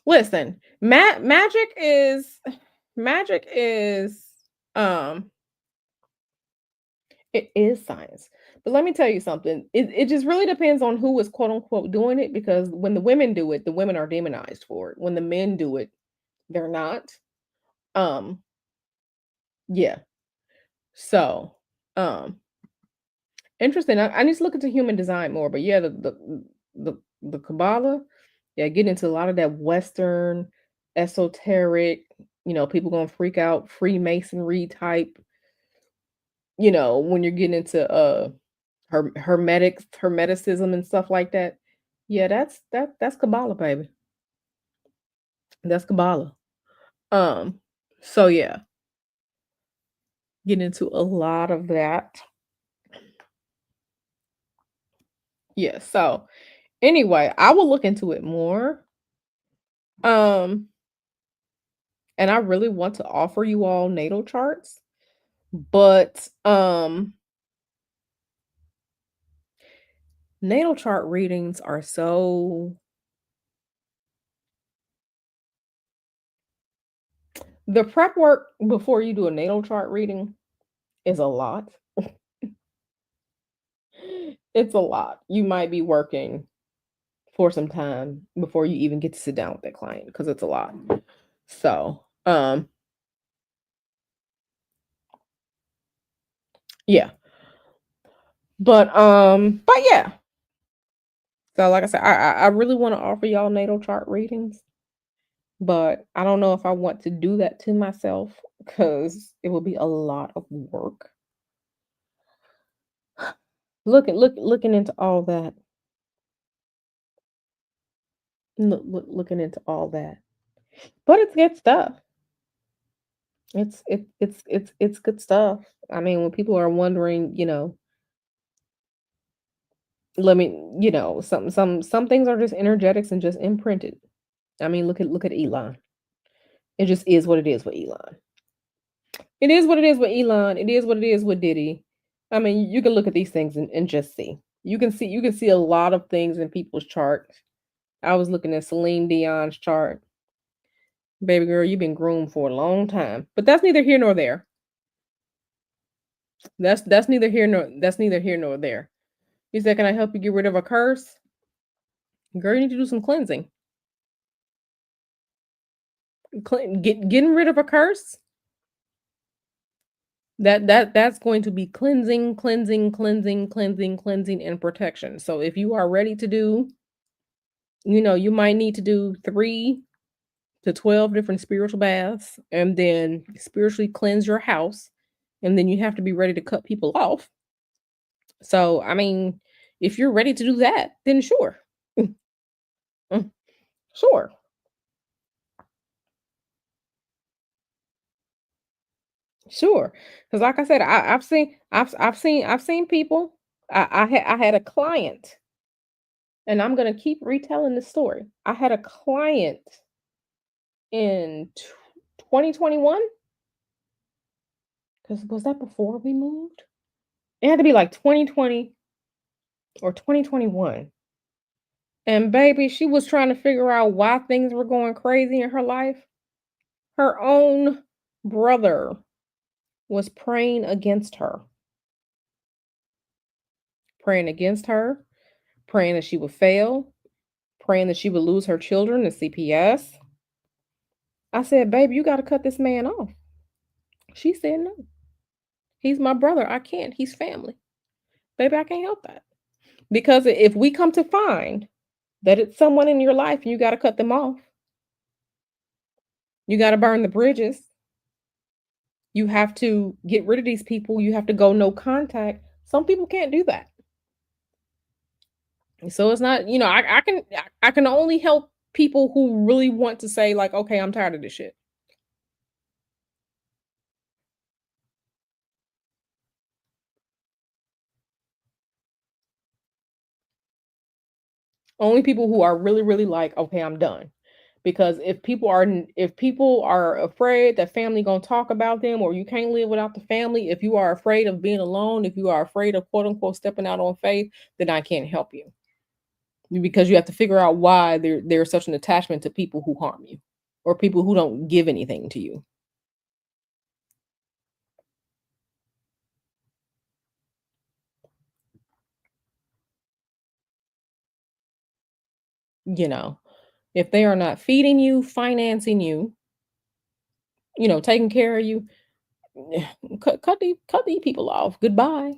Listen, magic is um it is science. But let me tell you something. It just really depends on who is quote unquote doing it, because when the women do it, the women are demonized for it. When the men do it, they're not. Um, yeah. So, um, interesting. I need to look into human design more, but yeah, the Kabbalah, yeah, get into a lot of that Western esoteric, people gonna freak out, Freemasonry type, when you're getting into hermeticism and stuff like that. Yeah, that's Kabbalah, baby. That's Kabbalah. Um, so yeah, get into a lot of that. Yeah, so anyway, I will look into it more. Um, and I really want to offer you all natal charts, but natal chart readings are so the prep work before you do a natal chart reading is a lot. It's a lot. You might be working for some time before you even get to sit down with that client because it's a lot. So, yeah. But yeah. So like I said, I really want to offer y'all natal chart readings, but I don't know if I want to do that to myself because it would be a lot of work. Looking into all that. Looking into all that. But it's good stuff. It's good stuff. I mean, when people are wondering, let me, some things are just energetics and just imprinted. I mean, look at Elon. It just is what it is with Elon. It is what it is with Elon. It is what it is with Diddy. I mean, you can look at these things and just see. You can see a lot of things in people's charts. I was looking at Celine Dion's chart. Baby girl, you've been groomed for a long time. But that's neither here nor there. That's neither here nor there. You said, "Can I help you get rid of a curse?" Girl, you need to do some cleansing. Getting rid of a curse. That's going to be cleansing, cleansing, cleansing, cleansing, cleansing, and protection. So if you are ready to do, you might need to do 3 to 12 different spiritual baths, and then spiritually cleanse your house, and then you have to be ready to cut people off. So I mean, if you're ready to do that, then sure. Mm, sure. Sure, because like I said, I've seen people. I had a client, and I'm gonna keep retelling this story. I had a client in 2021. Because was that before we moved? It had to be like 2020 or 2021. And baby, she was trying to figure out why things were going crazy in her life. Her own brother was praying against her, praying that she would fail, praying that she would lose her children to CPS. I said, baby, you got to cut this man off. She said, no, he's my brother. I can't. He's family. Baby, I can't help that. Because if we come to find that it's someone in your life and you got to cut them off, you got to burn the bridges, you have to get rid of these people, you have to go no contact. Some people can't do that. So it's not, I can only help people who really want to say like, okay, I'm tired of this shit. Only people who are really, really like, okay, I'm done. Because if people are afraid that family gonna talk about them, or you can't live without the family, if you are afraid of being alone, if you are afraid of quote unquote stepping out on faith, then I can't help you. Because you have to figure out why there's such an attachment to people who harm you or people who don't give anything to you. You know, if they are not feeding you, financing you, taking care of you, cut these people off. Goodbye.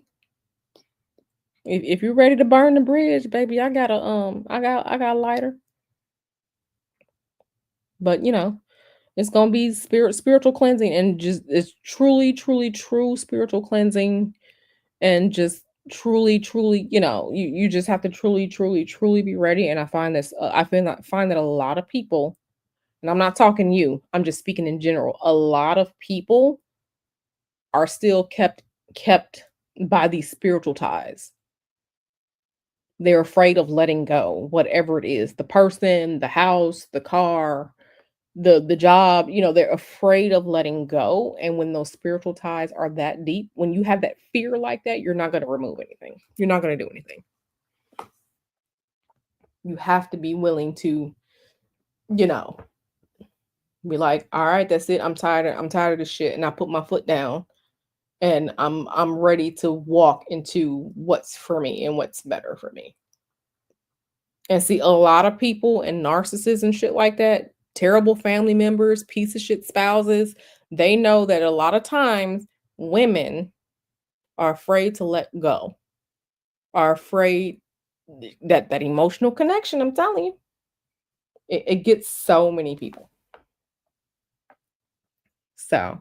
If you're ready to burn the bridge, baby, I got a lighter. But it's gonna be spiritual cleansing, and just it's truly, truly, true spiritual cleansing, and just truly, truly, you just have to truly, truly, truly be ready. And I find this, find that a lot of people, and I'm not talking you, I'm just speaking in general. A lot of people are still kept by these spiritual ties. They're afraid of letting go, whatever it is, the person, the house, the car, the job, they're afraid of letting go. And when those spiritual ties are that deep, when you have that fear like that, you're not going to remove anything. You're not going to do anything. You have to be willing to, you know, be like, all right, that's it. I'm tired of this shit. And I put my foot down, and I'm ready to walk into what's for me and what's better for me. And see, a lot of people and narcissists and shit like that, terrible family members, piece of shit spouses, they know that a lot of times women are afraid to let go, are afraid that emotional connection, I'm telling you, it gets so many people. So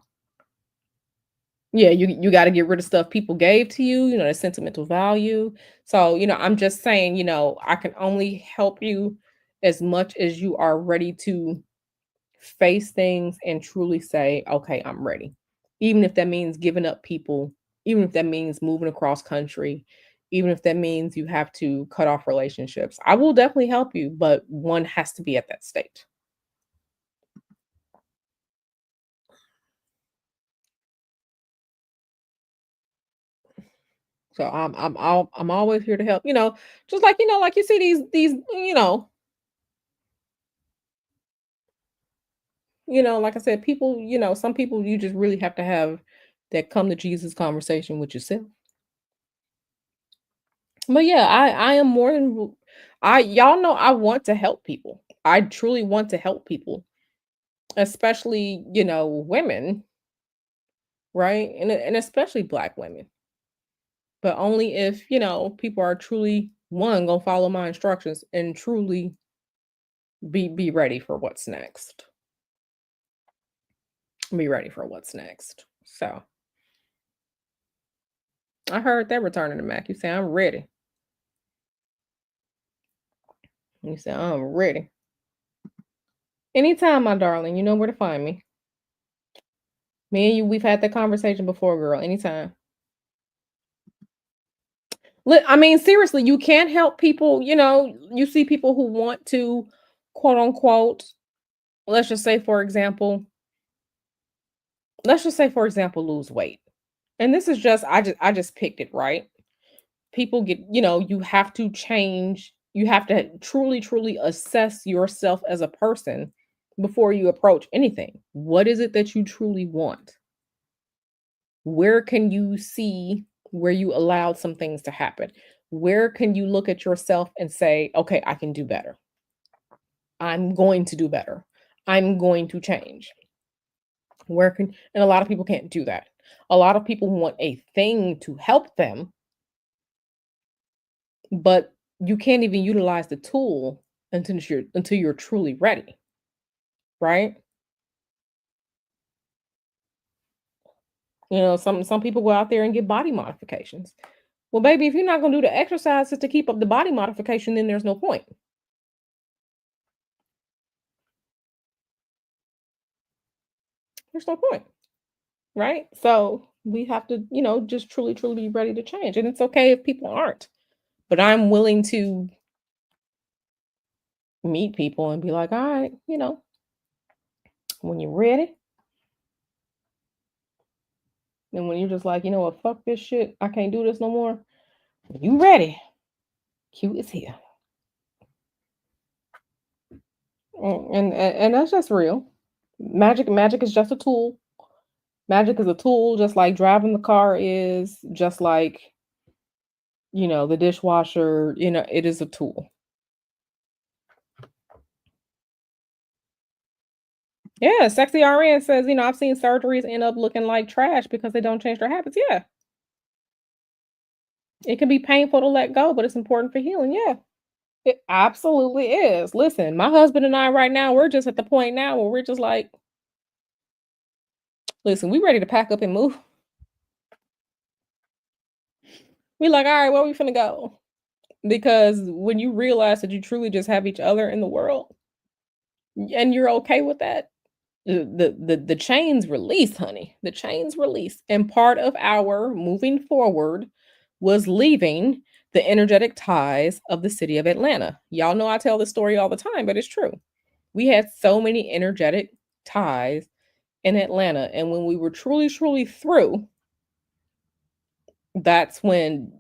yeah, you got to get rid of stuff people gave to you, the sentimental value. So, I'm just saying, I can only help you as much as you are ready to face things and truly say, okay, I'm ready. Even if that means giving up people, even if that means moving across country, even if that means you have to cut off relationships, I will definitely help you, but one has to be at that state. So I'm always here to help. Just like like you see these like I said, people, some people you just really have to have that come to Jesus conversation with yourself. But yeah, I am more than I y'all know I want to help people. I truly want to help people, especially, women, right? And especially black women. But only if, people are truly one gonna follow my instructions and truly be ready for what's next. Be ready for what's next. So I heard that returning to Mac. You say I'm ready. You say I'm ready. Anytime, my darling, you know where to find me. Me and you, we've had that conversation before, girl. Anytime. I mean, seriously, you can't help people. You see people who want to, quote unquote, let's just say, for example, lose weight. And this is just, I just picked it, right? People get, you have to change You have to truly, truly assess yourself as a person before you approach anything. What is it that you truly want? Where can you see where you allowed some things to happen? Where can you look at yourself and say, okay, I can do better? I'm going to do better. I'm going to change. Where can, and a lot of people can't do that. A lot of people want a thing to help them, but you can't even utilize the tool until you're truly ready, right? Some people go out there and get body modifications. Well, baby, if you're not going to do the exercises to keep up the body modification, then there's no point. There's no point, right? So we have to, just truly, truly be ready to change. And it's okay if people aren't. But I'm willing to meet people and be like, all right, when you're ready, and when you're just like, you know what, fuck this shit, I can't do this no more. When you ready, Q is here. And that's just real. Magic is just a tool. Magic is a tool, just like driving the car is, just like, the dishwasher, it is a tool. Yeah, Sexy RN says, I've seen surgeries end up looking like trash because they don't change their habits. Yeah. It can be painful to let go, but it's important for healing. Yeah. It absolutely is. Listen, my husband and I right now, we're just at the point now where we're just like, listen, we ready to pack up and move. We like, all right, where we finna go? Because when you realize that you truly just have each other in the world and you're okay with that, the chains release, honey. The chains release. And part of our moving forward was leaving the energetic ties of the city of Atlanta. Y'all know I tell this story all the time, but it's true. We had so many energetic ties in Atlanta. And when we were truly, truly through, that's when,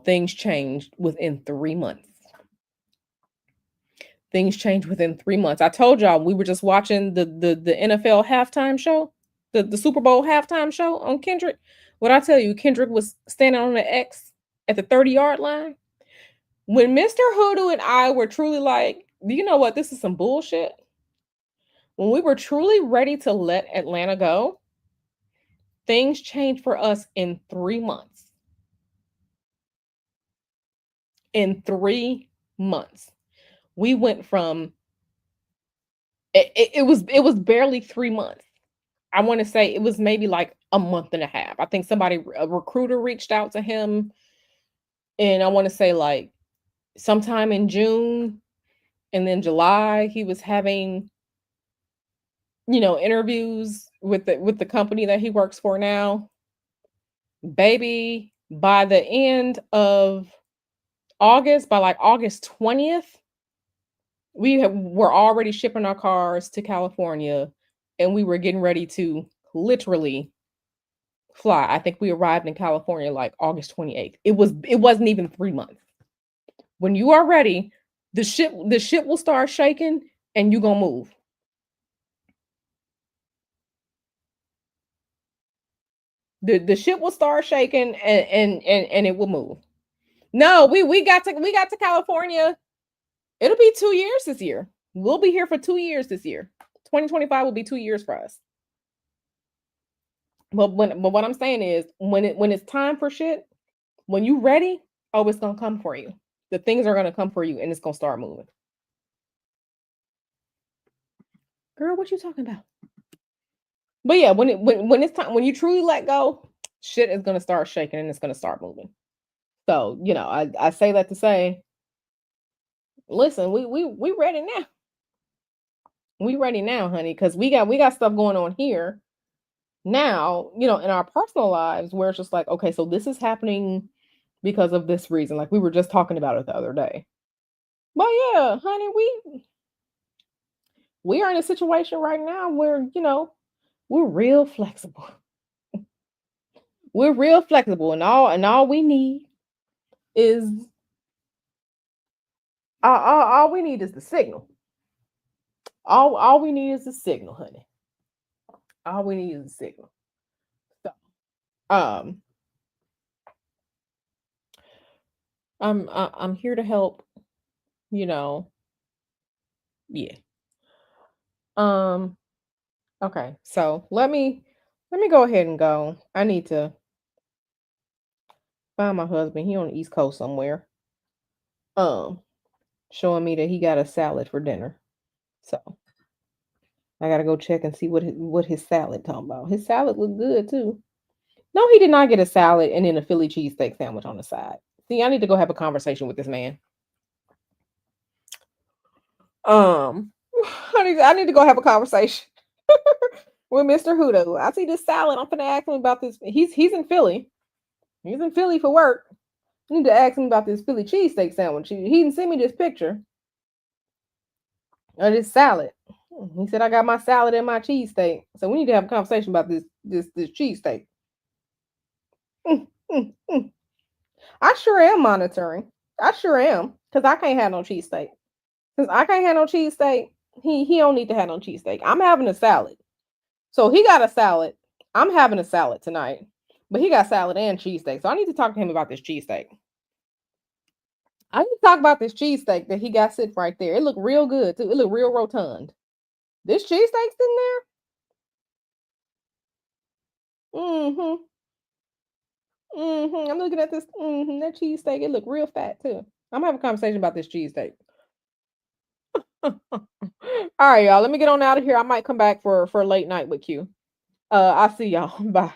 things changed within 3 months. Things changed within 3 months. I told y'all we were just watching the NFL halftime show, the Super Bowl halftime show on Kendrick. What I tell you, Kendrick was standing on the X at the 30-yard line. When Mr. Hoodoo and I were truly like, do you know what? This is some bullshit. When we were truly ready to let Atlanta go, things changed for us in 3 months. In 3 months. We went from it was barely 3 months. I want to say it was maybe like a month and a half. I think a recruiter reached out to him, and I want to say like sometime in June, and then July he was having interviews with the company that he works for now. Baby, by the end of August, by like August 20th, were already shipping our cars to California, and we were getting ready to literally fly. I think we arrived in California like August 28th. It wasn't even 3 months. When you are ready, the ship will start shaking and you gonna move. The ship will start shaking and it will move. No, we got to California. It'll be 2 years this year. We'll be here for 2 years this year. 2025 will be 2 years for us. But what I'm saying is when it's time for shit, when you ready, oh, it's gonna come for you. The things are gonna come for you and it's gonna start moving. Girl, what you talking about? But yeah, when it's time, when you truly let go, shit is gonna start shaking and it's gonna start moving. So, I say that to say, listen, we ready now. We ready now, honey, because we got stuff going on here now, in our personal lives where it's just like, okay, so this is happening because of this reason. Like we were just talking about it the other day. But yeah, honey, we are in a situation right now where, we're real flexible. We're real flexible, and all we need is All we need is the signal. All we need is the signal, honey. All we need is the signal. So, um, I'm here to help. You know, yeah. Um, okay. So let me go ahead and go. I need to find my husband. He on the East Coast somewhere. Um, showing me that he got a salad for dinner. So I gotta go check and see what his salad talking about. His salad looked good too. No, he did not get a salad and then a Philly cheesesteak sandwich on the side. See, I need to go have a conversation with this man. Um, I need to go have a conversation with Mr. Hudo. I see this salad. I'm gonna ask him about this. He's in Philly. He's in Philly for work. I need to ask him about this Philly cheesesteak sandwich. He didn't send me this picture of this salad. He said I got my salad and my cheesesteak. So we need to have a conversation about this cheesesteak. Mm, mm, mm. I sure am monitoring. I sure am. Because I can't have no cheesesteak. Since I can't have no cheesesteak, he don't need to have no cheesesteak. I'm having a salad. So he got a salad. I'm having a salad tonight. But he got salad and cheesesteak. So I need to talk to him about this cheesesteak. I need to talk about this cheesesteak that he got sitting right there. It looked real good too. It looked real rotund. This cheesesteak's in there. Mm-hmm. Mm-hmm. I'm looking at this. Mm-hmm. That cheesesteak. It looked real fat too. I'm having a conversation about this cheesesteak. All right, y'all. Let me get on out of here. I might come back for late night with you. I'll see y'all. Bye.